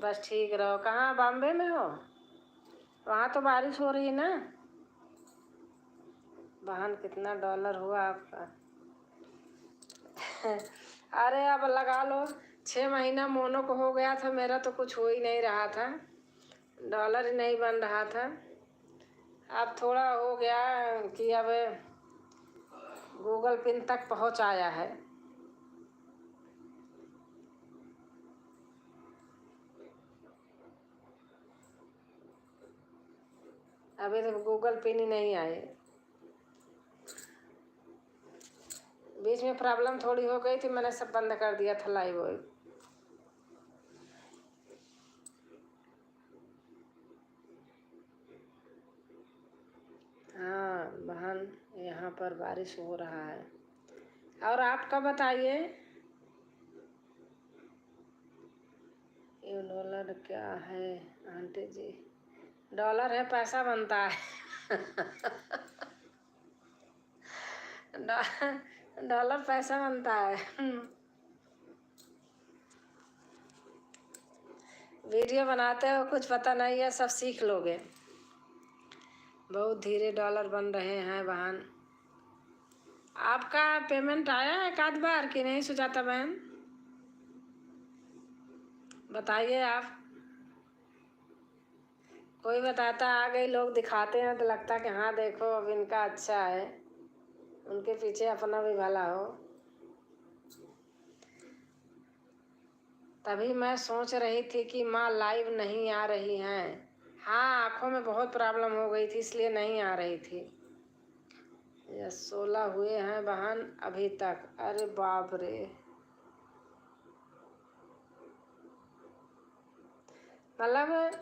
A: बस ठीक रहो। कहाँ, बॉम्बे में हो? वहाँ तो बारिश हो रही है ना बहन? कितना डॉलर हुआ आपका? अरे अब लगा लो, 6 महीना मोनो को हो गया था, मेरा तो कुछ हो ही नहीं रहा था, डॉलर ही नहीं बन रहा था। अब थोड़ा हो गया कि अब गूगल पिन तक पहुँच आया है। अभी तो गूगल पिन ही नहीं आए। बीच में प्रॉब्लम थोड़ी हो गई थी, मैंने सब बंद कर दिया था लाइव। हाँ बहन, यहाँ पर बारिश हो रहा है। और आपका बताइए। ये डॉलर क्या है आंटी जी? डॉलर है, पैसा बनता है। डॉलर पैसा बनता है। वीडियो बनाते हो, कुछ पता नहीं है, सब सीख लोगे। बहुत धीरे डॉलर बन रहे हैं बहन। आपका पेमेंट आया है एक आध बार कि नहीं सुजाता बहन? बताइए आप। कोई बताता आ गई, लोग दिखाते हैं तो लगता कि हाँ देखो अब इनका अच्छा है, उनके पीछे अपना भी भला हो। तभी मैं सोच रही थी कि माँ लाइव नहीं आ रही हैं। हाँ, आँखों में बहुत प्रॉब्लम हो गई थी इसलिए नहीं आ रही थी। ये 16 हुए हैं बहन अभी तक। अरे बाप रे, मतलब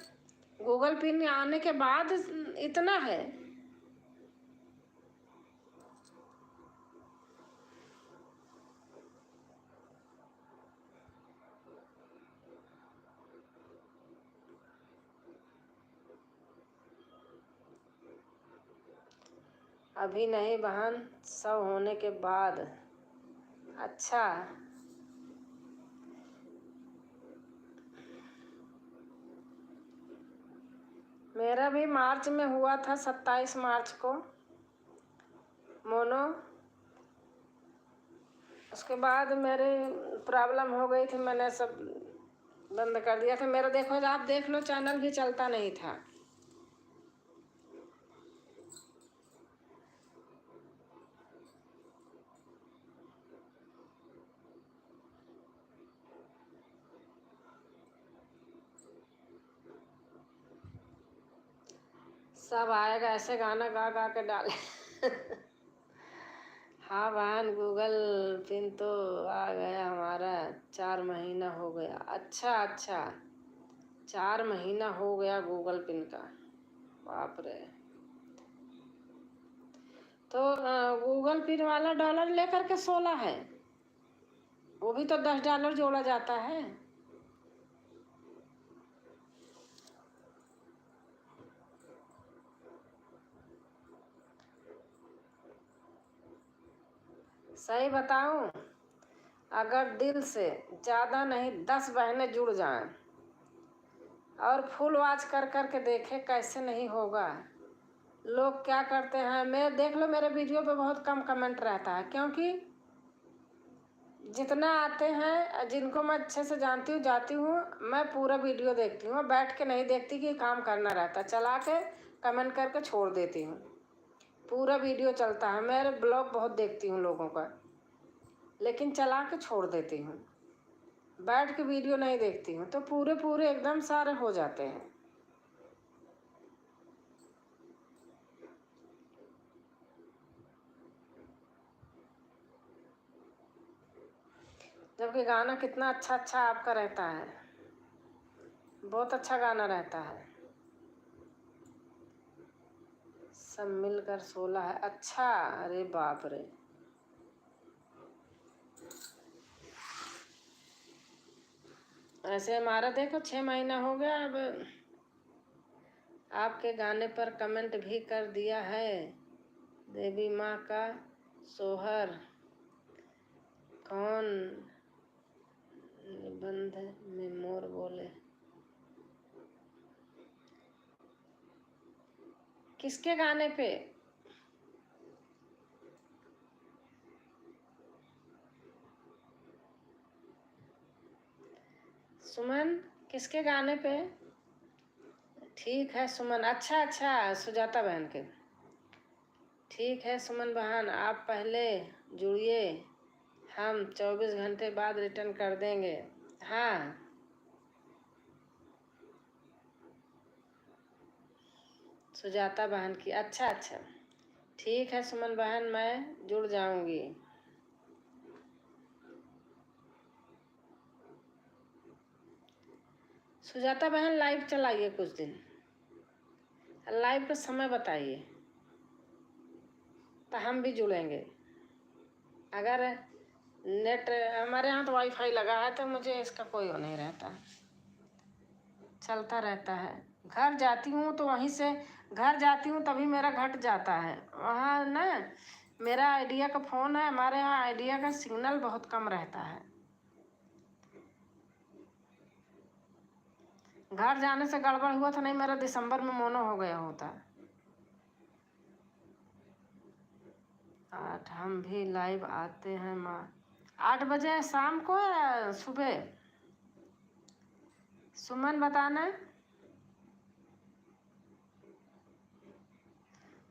A: गूगल पिन आने के बाद इतना है? अभी नहीं बहन, 100 होने के बाद। अच्छा, मेरा भी मार्च में हुआ था, 27 मार्च को मोनो। उसके बाद मेरे प्रॉब्लम हो गई थी, मैंने सब बंद कर दिया था। मेरा देखो, आप देख लो, चैनल भी चलता नहीं था। सब आएगा, ऐसे गाना गा गा के डाले। हाँ बहन, गूगल पिन तो आ गया हमारा, 4 महीना हो गया। अच्छा अच्छा, 4 महीना हो गया गूगल पिन का। बाप रे। तो गूगल पिन वाला डॉलर लेकर के 16 है, वो भी तो $10 जोड़ा जाता है। सही बताऊं, अगर दिल से ज़्यादा नहीं 10 बहनें जुड़ जाएं और फुल वॉच कर कर के देखें, कैसे नहीं होगा। लोग क्या करते हैं, मैं देख लो मेरे वीडियो पे बहुत कम कमेंट रहता है, क्योंकि जितना आते हैं, जिनको मैं अच्छे से जानती हूँ, जाती हूँ, मैं पूरा वीडियो देखती हूँ। बैठ के नहीं देखती कि काम करना रहता, चला के कमेंट करके छोड़ देती हूँ। पूरा वीडियो चलता है, मेरे ब्लॉग बहुत देखती हूँ लोगों का, लेकिन चला के छोड़ देती हूँ। बैठ के वीडियो नहीं देखती हूँ, तो पूरे पूरे एकदम सारे हो जाते हैं। जबकि गाना कितना अच्छा अच्छा आपका रहता है, बहुत अच्छा गाना रहता है। सब मिलकर 16 है। अच्छा, अरे बाप रे। ऐसे हमारा देखो 6 महीना हो गया। अब आपके गाने पर कमेंट भी कर दिया है। देवी माँ का सोहर कौन निबंध में मोर बोले, किसके गाने पे? सुमन, किसके गाने पे? ठीक है सुमन, अच्छा अच्छा, सुजाता बहन के। ठीक है सुमन बहन, आप पहले जुड़िए, हम 24 घंटे बाद रिटर्न कर देंगे। हाँ, सुजाता बहन की। अच्छा अच्छा, ठीक है सुमन बहन, मैं जुड़ जाऊंगी। सुजाता बहन लाइव चलाइए कुछ दिन, लाइव का समय बताइए, तो हम भी जुड़ेंगे। अगर नेट, हमारे यहाँ तो वाईफाई लगा है, तो मुझे इसका कोई वो नहीं रहता, चलता रहता है। घर जाती हूँ तो वहीं से, घर जाती हूँ तभी मेरा घट जाता है। वहाँ ना मेरा आइडिया का फ़ोन है, हमारे यहाँ आइडिया का सिग्नल बहुत कम रहता है। घर जाने से गड़बड़ हुआ था, नहीं मेरा दिसंबर में मोनो हो गया होता। 8, हम भी लाइव आते हैं माँ। 8 बजे शाम को या सुबह? सुमन बताना।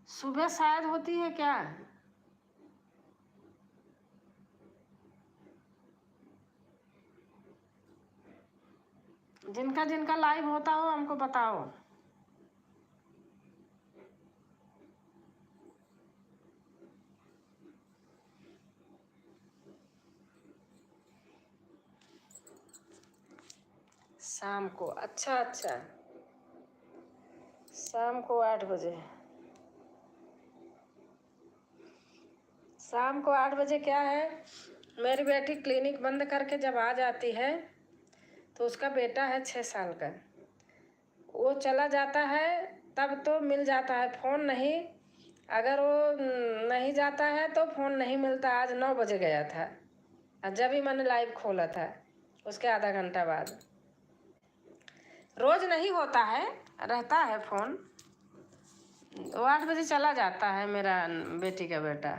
A: सुबह शायद होती है क्या? जिनका जिनका लाइव होता हो हमको बताओ। शाम को, अच्छा अच्छा, शाम को 8 बजे। शाम को 8 बजे क्या है, मेरी बेटी क्लिनिक बंद करके जब आ जाती है, तो उसका बेटा है 6 साल का, वो चला जाता है, तब तो मिल जाता है फ़ोन। नहीं अगर वो नहीं जाता है तो फ़ोन नहीं मिलता। आज 9 बजे गया था और जब ही मैंने लाइव खोला था उसके आधा घंटा बाद। रोज़ नहीं होता है, रहता है फ़ोन। वो 8 बजे चला जाता है मेरा बेटी का बेटा।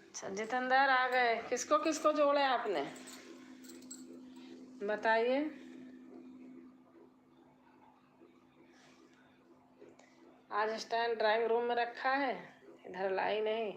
A: अच्छा जितेंद्र आ गए। किसको किसको जोड़े आपने बताइए। आज स्टैंड ड्राइंग रूम में रखा है, इधर लाई नहीं।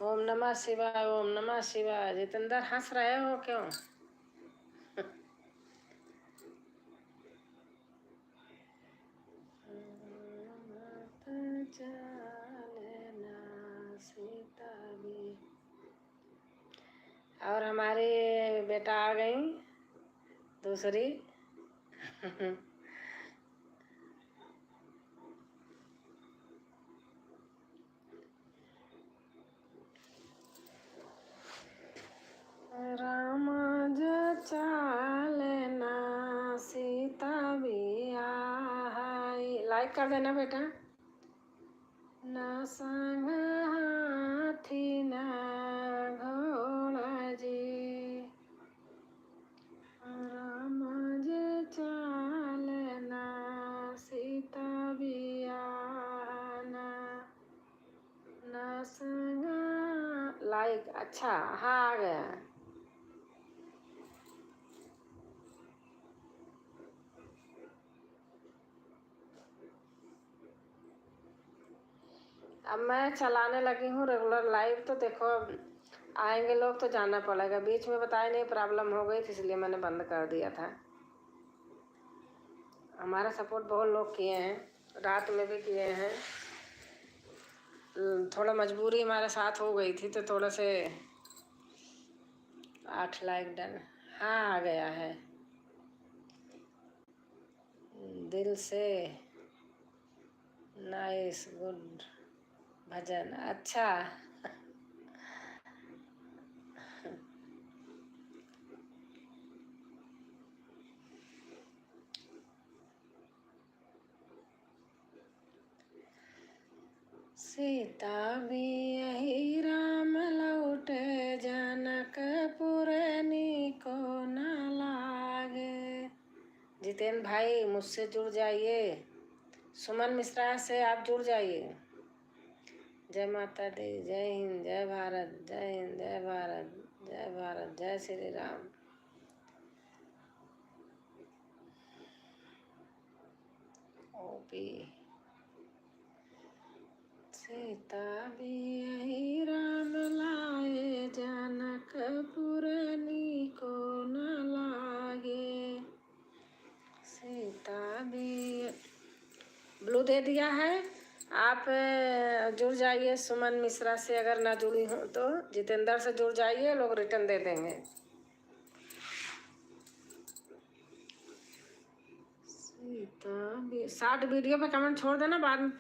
A: ओम नमः शिवाय, ओम नमः शिवाय। जितेंद्र हंस रहे हो क्यों? और हमारी बेटा आ गई दूसरी। राम चालना सीता भी आई। लाइक कर देना बेटा। न संग हाथी न घोड़ा जी, राम चालना सीता भी आना। न संग लाइक। अच्छा हाँ आ गया। अब मैं चलाने लगी हूँ रेगुलर लाइव, तो देखो आएंगे लोग तो जाना पड़ेगा। बीच में बताए नहीं प्रॉब्लम हो गई थी इसलिए मैंने बंद कर दिया था। हमारा सपोर्ट बहुत लोग किए हैं, रात में भी किए हैं। थोड़ा मजबूरी हमारे साथ हो गई थी तो थोड़ा से 8 लाइक डन। हाँ आ गया है। दिल से नाइस गुड भजन। अच्छा सीता भी यही राम लौटे, जनकपुर को न लागे। जितेंद्र भाई मुझसे जुड़ जाइए, सुमन मिश्रा से आप जुड़ जाइए। जय माता दी, जय हिंद, जय भारत, जय हिंद, जय भारत, जय भारत, जय श्री राम। ओपी सीता भी यही राम लाए, जनकपुर को न लागे। सीता भी ब्लू दे दिया है। आप जुड़ जाइए सुमन मिश्रा से, अगर ना जुड़ी हो तो जितेंद्र से जुड़ जाइए, लोग रिटर्न दे देंगे। सीता भी शॉर्ट वीडियो पे कमेंट छोड़ देना, बाद में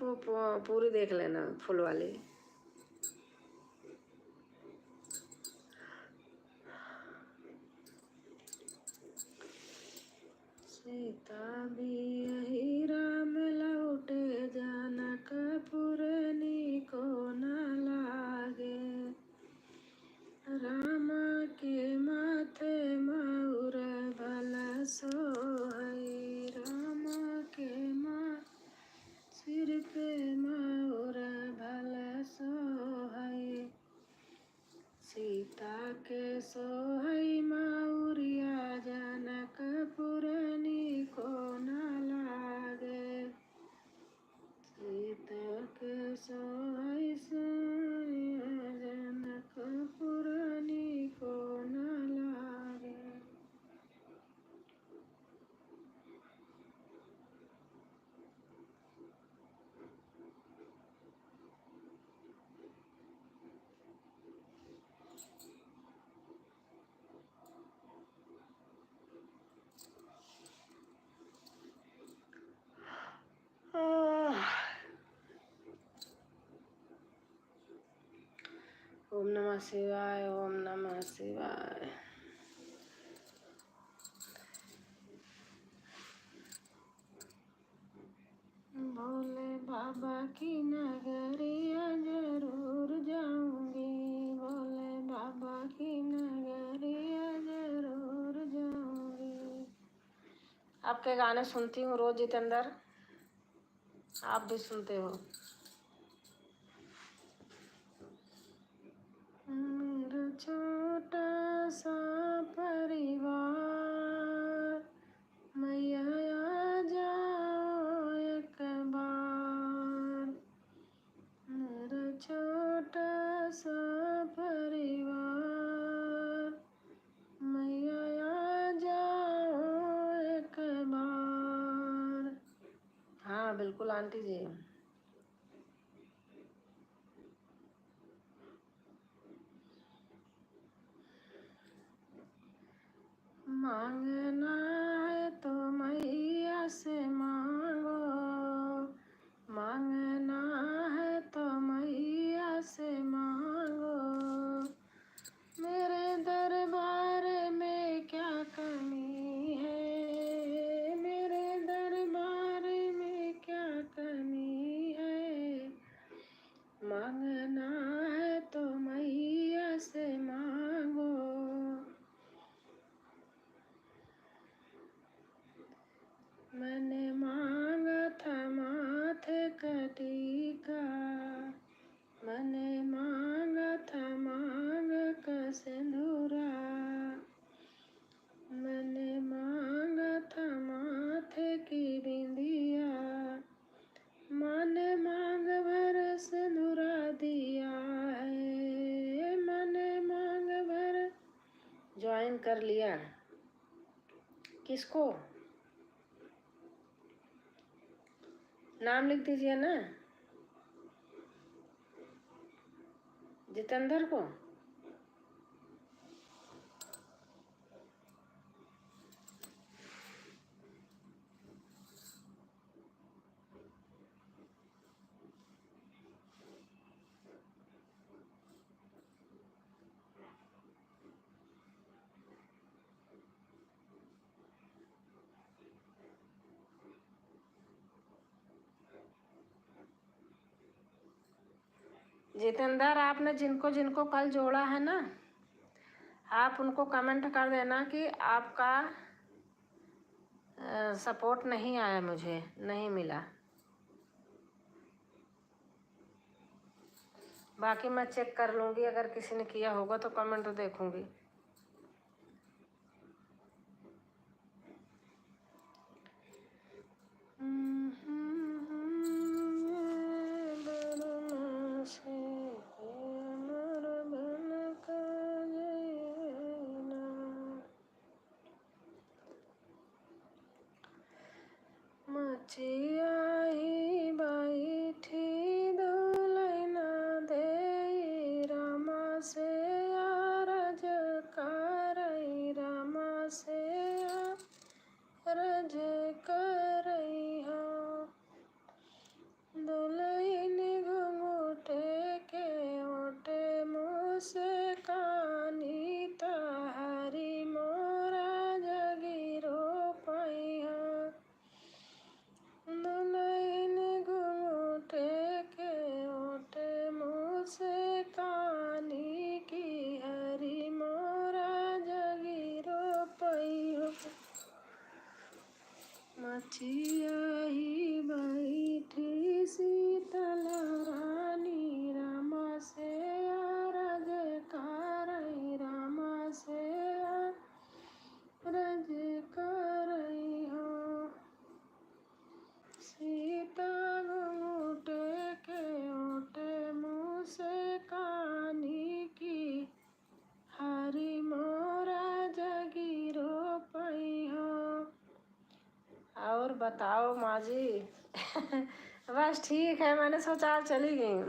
A: पूरी देख लेना फुल वाली। सीता भी यही राम लौटे, जनकपुर को न लागे। राम के माथे मऊर भल सोहई, राम के सिर पे मऊर भल सोहई। सीता के सोहई मऊरिया, जनकपुर को न लागे। सीता के सोहई जनकपुर को न लागे। ओम नमः शिवाय, ओम नमः शिवाय। भोले बाबा की नगरिया जरूर जाऊंगी, भोले बाबा की नगरिया जरूर जाऊंगी। आपके गाने सुनती हूँ रोज जितेंद्र, आप भी सुनते हो। मेरा छोटा सा परिवार, मैया आ जाओ एक बार। मेरा छोटा सा परिवार, मैया आ जाओ एक बार। हाँ बिल्कुल आंटी जी। मांगना है तो मैया से मांगो, मांगना है तो मैया से मांगो। मेरे दरबार में क्या कमी है, मेरे दरबार में क्या कमी है। मांगना है तो मैया से मांगो। मैंने मांगा था माथे का टीका, मैंने मांगा था मांग का सिंदूरा, मैंने मांगा था माथे की बिंदिया, मैंने मांग भर सिंदूरा दिया है, मैंने मांग भर। ज्वाइन कर लिया किसको? नाम लिख दीजिए ना, जितेंद्र को। जितेंद्र आपने जिनको जिनको कल जोड़ा है ना, आप उनको कमेंट कर देना कि आपका सपोर्ट नहीं आया, मुझे नहीं मिला। बाकी मैं चेक कर लूँगी, अगर किसी ने किया होगा तो कमेंट देखूँगी। मचियाई बैठी दुलैना दे, रामा से आरज करई, रामा से आरज करई हो। दुलैन घुंघटे के ओटे मुँह से कानी, ताहरी मोरा जगीरो पाई हो। दुलैन घुंघटे के ओटे मुँह से कानी, की हरी मोरा जगीरो पाई हो। मचियाई बैठी शीतल रानी, रामा से आरज करई, रामा से आरज करई हो। सीता घुंघटे के ओटे मुँह से कानी, की हरी मोरा जगीरो पाई हो। और बताओ माँ जी। बस ठीक है, मैंने सोचा आप चली गई।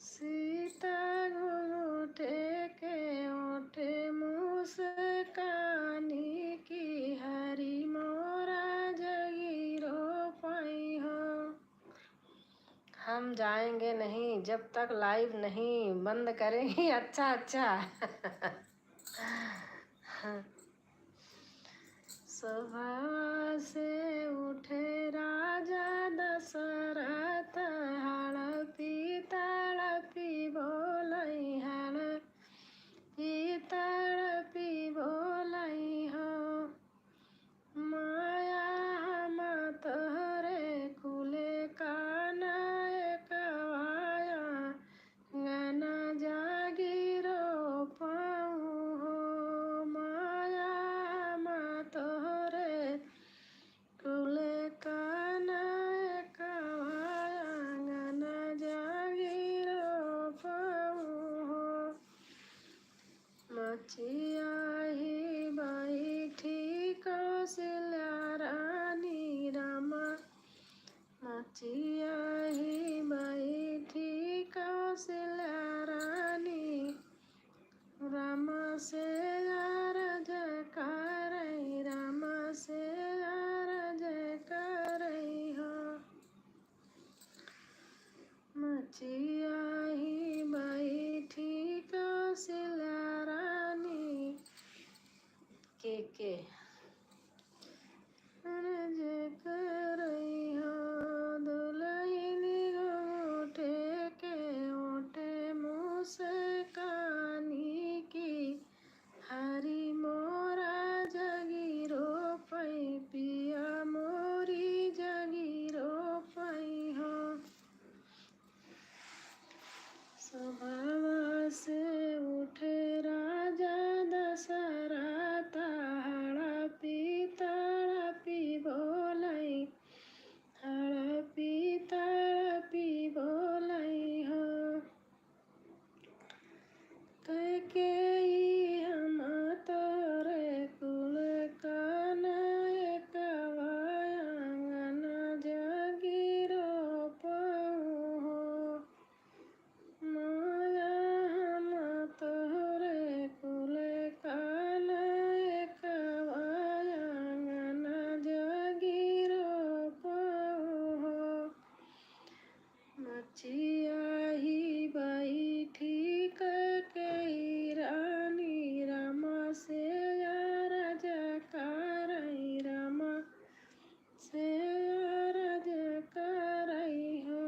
A: सीता घुंघटे के ओटे मुँह से कानी, की हरी मोरा जगीरो पाई हो। हम हम जाएंगे नहीं जब तक लाइव नहीं बंद करेंगी। अच्छा अच्छा। सुबह से उठे राजा दशरथ, हड़पी तड़पी बोलई तड़पी बोलई हो, माया हम तोहरे कुले कानय कवाया, गन जागिरो पाऊँ हो, माया हम तोहरे कुले कानय कवाया, गन जागिरो पाऊँ हो। मचिया ही बैठी कौशल्या रानी रामा, मचिया ही बैठी कौशल्या रानी, रामा से अरज करई, रामा से अरज करई हो, मचिया ही बैठी कौशल्या रानी के अरज करई हो, दुलहिन ओठे के ओठे मुस्कानी की, हरी मोरा जगीरो पई, पिया मोरी जगीरो पई हो, सुबह से उठे राजा दशरथ, हड़पी तड़पी बोलई, हड़पी तड़पी बोलई हो, कैकेयी हम तोरे कुल कानय कवाया, गन जागिरो पाऊँ हो, माया हम तोहरे कुले कानय कवाया, गन जागिरो पाऊँ हो, मचिया ही बैठी कैकेयी रानी, रामा से अरज करई, रामा से अरज करई हो,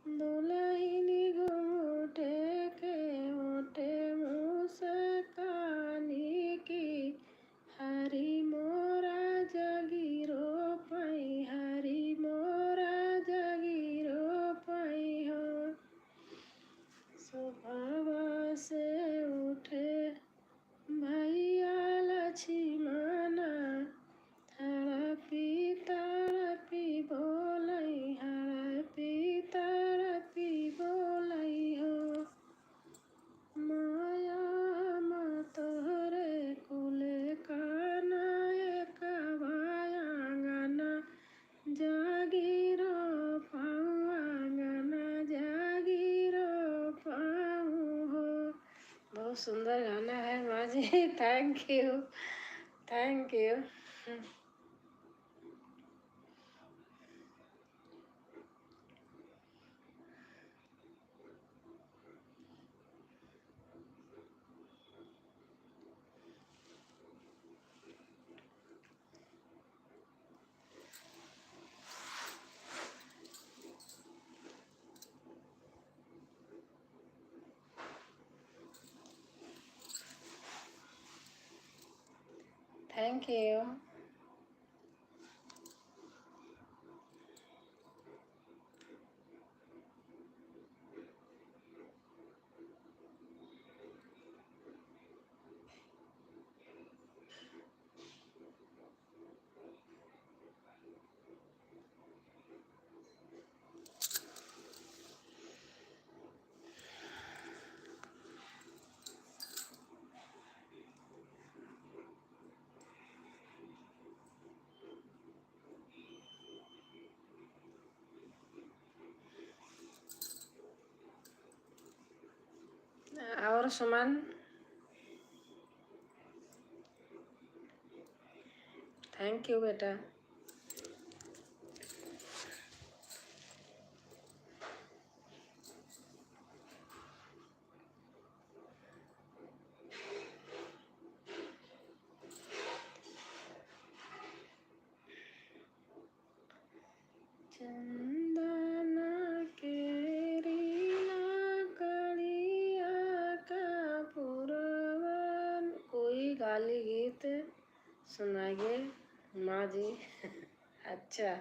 A: दुलहिनी घूंघटे के ओठे मुस्कानी की, हरी मोरा जगीरो पई, हरी मोरा जगीरो पई हो, सुबह से उठे भैया लक्ष्मण, हड़पी तड़पी बोलई, हड़पी तड़पी बोलई हो, माया हम तोहरे कुले कानय कवाया, गन जागिरो पाऊँ, गन जागिरो पाऊँ हो। बहुत सुंदर गाना है माँ जी। Thank you, thank you. Thank you. और सुमन, थैंक यू बेटा। चंदना केरीला कड़िया कपूरवन। कोई गाली गीत सुनाइए माँ जी। अच्छा,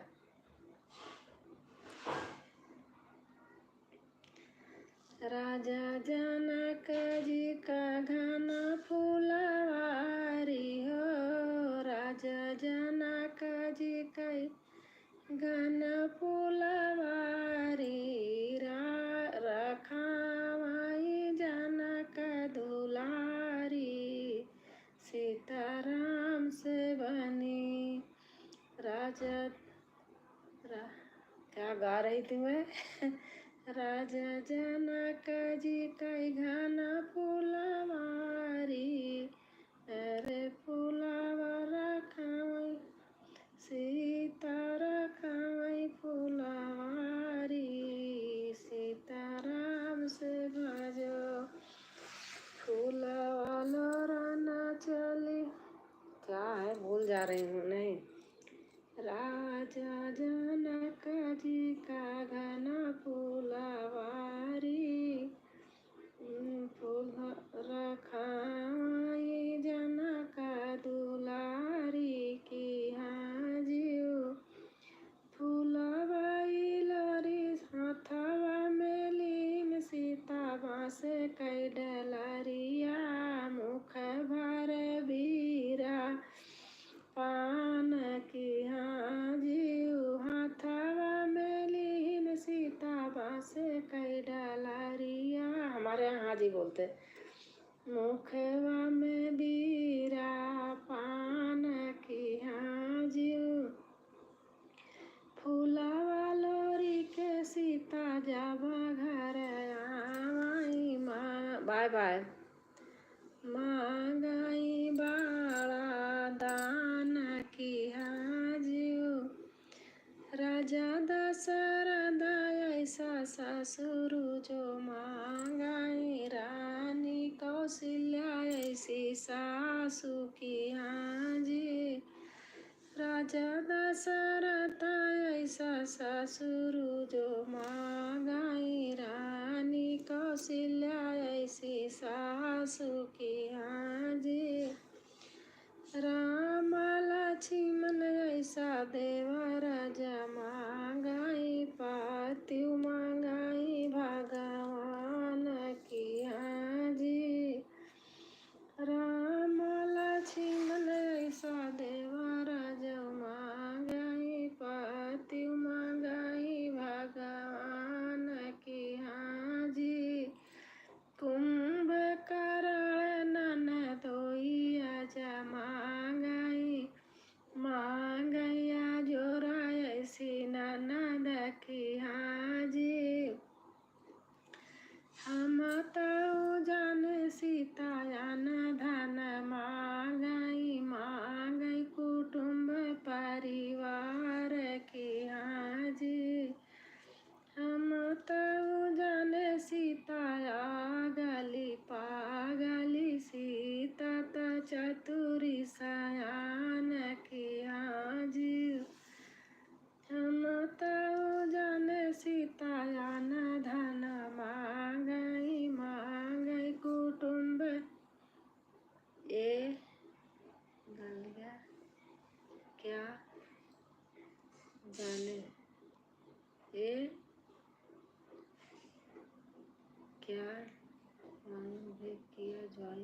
A: राजा जनक जी का घना फुलवारी हो, राजा जनक जी का घन फुलवारी। रखावाई जनक दुलारी, सीताराम से बनी। राजा क्या गा रही थी मैं? राजा जनक जी कई घना फुलवारी, अरे फुलवा रखावई सीता रखावई फुलवारी। सीताराम से भजो फूलवा लोराना चली। क्या है, भूल जा रही हूँ। नहीं, राजा जनक जी का घना फुलवारी, फूल रखाई जनक दुलारी की। हाजियो फूलवाई लोरी हाथवा में लीन, सीता बाँस कई डलरिया मुख भर बीरा पान की। हाजियो हाथवा में लीन, सीता बाँस कई डलरिया। हमारे यहाँ हाजी बोलते। मुखवा में बीरा पान की। हाजियो फूलवा लोरी के सीता जब घर आवाई। माँ बाय बाय मांगाई बाड़ा दान की। हाजियो राजा दशरथ ऐसा ससुर जो मांगाई, रानी कौशल्या ऐसी सासू की। हाजी राजा दशरथ ऐसा ससुर जो मांगाई, रानी कौशल्या ऐसी सासू की। हाजी राम लक्ष्मण ऐसा देवर मांगाई, पति मांगाई भगवान की। हाजी राम लक्ष्मण ऐसा देवर मांगाई, पति मांगाई भगवान की। हाजी कुंभकर्ण ननदोइया मांगाई, मांगैया जोरा ऐसी ननद की। हाजी हम तो जान सीतायन धन मांगई, मांगई कुटुंब परिवार की। हाजी हम तो जान सीताया गली पागली, सीता चतुरी सयान की। हाजी हम तो जान सीतायन धन मांगई, मांगई कुटुंब। ये गंगा क्या जाने, ये क्या मैंने भी किया ज्वाइन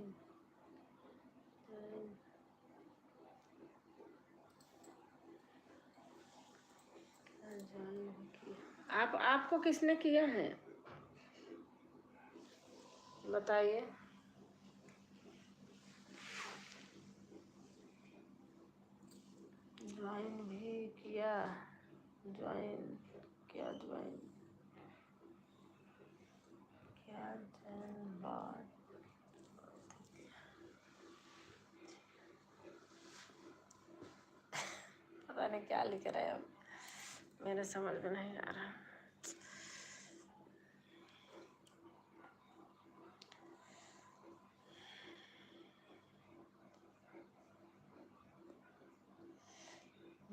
A: भी किया। आपको किसने किया है बताइए। ज्वाइन भी किया, ज्वाइन क्या, ज्वाइन क्या, ज्वाइन बात। पता नहीं क्या लिख रहे हैं, मेरे समझ में नहीं आ रहा।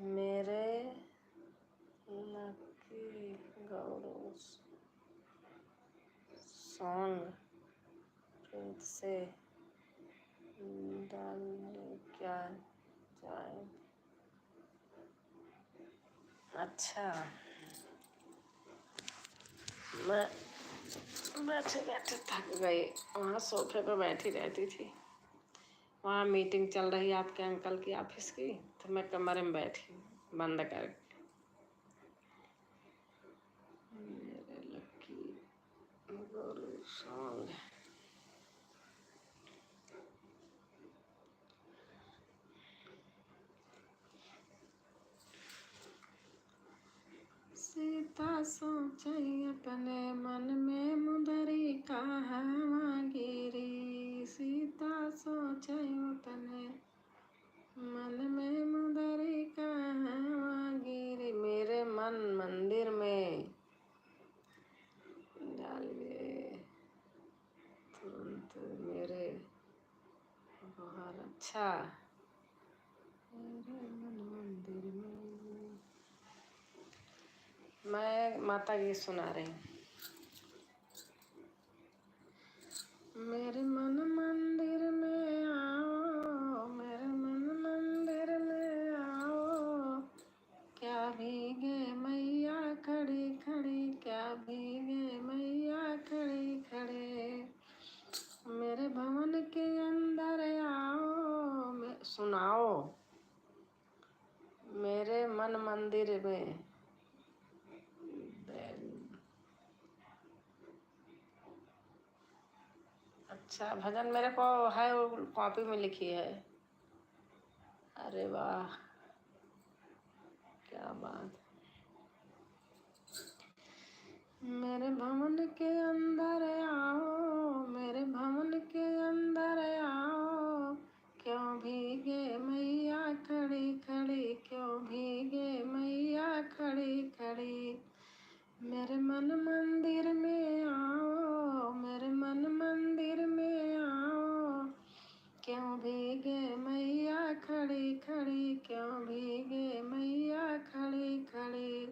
A: मेरे अच्छा, मैं बैठे बैठे थक गई। वहाँ सोफे पे बैठी रहती थी, वहाँ मीटिंग चल रही है आपके अंकल की ऑफिस की, तो मैं कमरे में बैठी बंद करके। मेरे लकी गोलू सॉन्ग। सीता सोचई अपने मन में मुदरी कहवा गिरी। सीता सोचई अपने मन में मुदरी कहवा गिरी। मेरे मन मंदिर में डालिए तुरंत मेरे। बहुत अच्छा। मेरे मन मंदिर में। मैं माता गीत सुना रही हूँ। मेरे मन मंदिर में आओ, मेरे मन मंदिर में आओ। क्या भीगे मैया खड़ी खड़ी, क्या भीगे मैया खड़ी खड़े। मेरे भवन के अंदर आओ, सुनाओ मेरे मन मंदिर में। अच्छा, भजन मेरे को है, कॉपी में लिखी है। अरे वाह, क्या बात। मेरे भवन के अंदर आओ, मेरे भवन के अंदर आओ। क्यों भीगे मैया खड़ी खड़ी, क्यों भीगे मैया खड़ी खड़ी। मेरे मन मंदिर में आओ, मेरे मन मंदिर में आओ। क्यों भीगे मैया खड़ी खड़ी, क्यों भीगे मैया खड़ी खड़ी।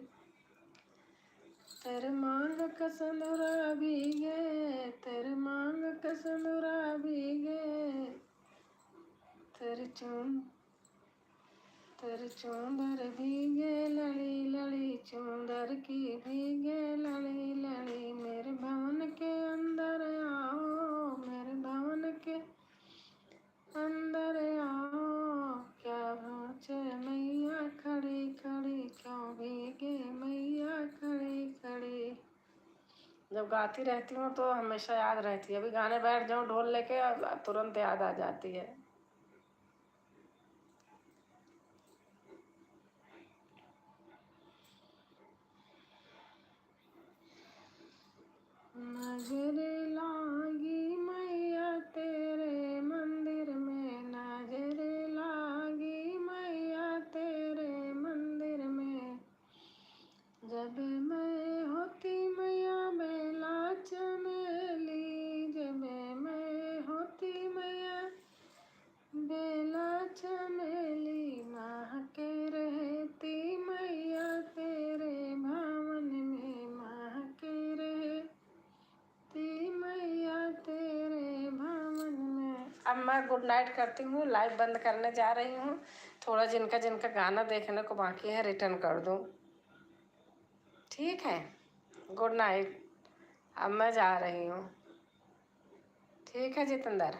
A: तेरे मांग का सिंदूरा भीगे, तेरे मांग का सिंदूरा भीगे। तेरी चूंदर भीगे लड़ी लड़ी, चूंदर की भीगे लड़ी लड़ी। मेरे भवन के अंदर आओ, मेरे भवन के अंदर आओ। क्या भूचे मैया खड़ी खड़ी, क्यों भीगे मैया खड़ी खड़ी। जब गाती रहती हूँ तो हमेशा याद रहती है। अभी गाने बैठ जाऊँ ढोल लेके तुरंत याद आ जाती है। नजर लागी मैया तेरे मंदिर में, नजर लागी मैया तेरे मंदिर में। जब मैं होती मैया बेला चमेली, जब मैं होती मैया बेला चमेली। महके रहती मैया तेरे भवन में, महके रहती मैया तेरे भवन में। अब मैं गुड नाइट करती हूँ, लाइव बंद करने जा रही हूँ। थोड़ा जिनका जिनका गाना देखने को बाकी है रिटर्न कर दूँ, ठीक है। Good night. अब मैं जा रही हूँ, ठीक है जितेंद्र।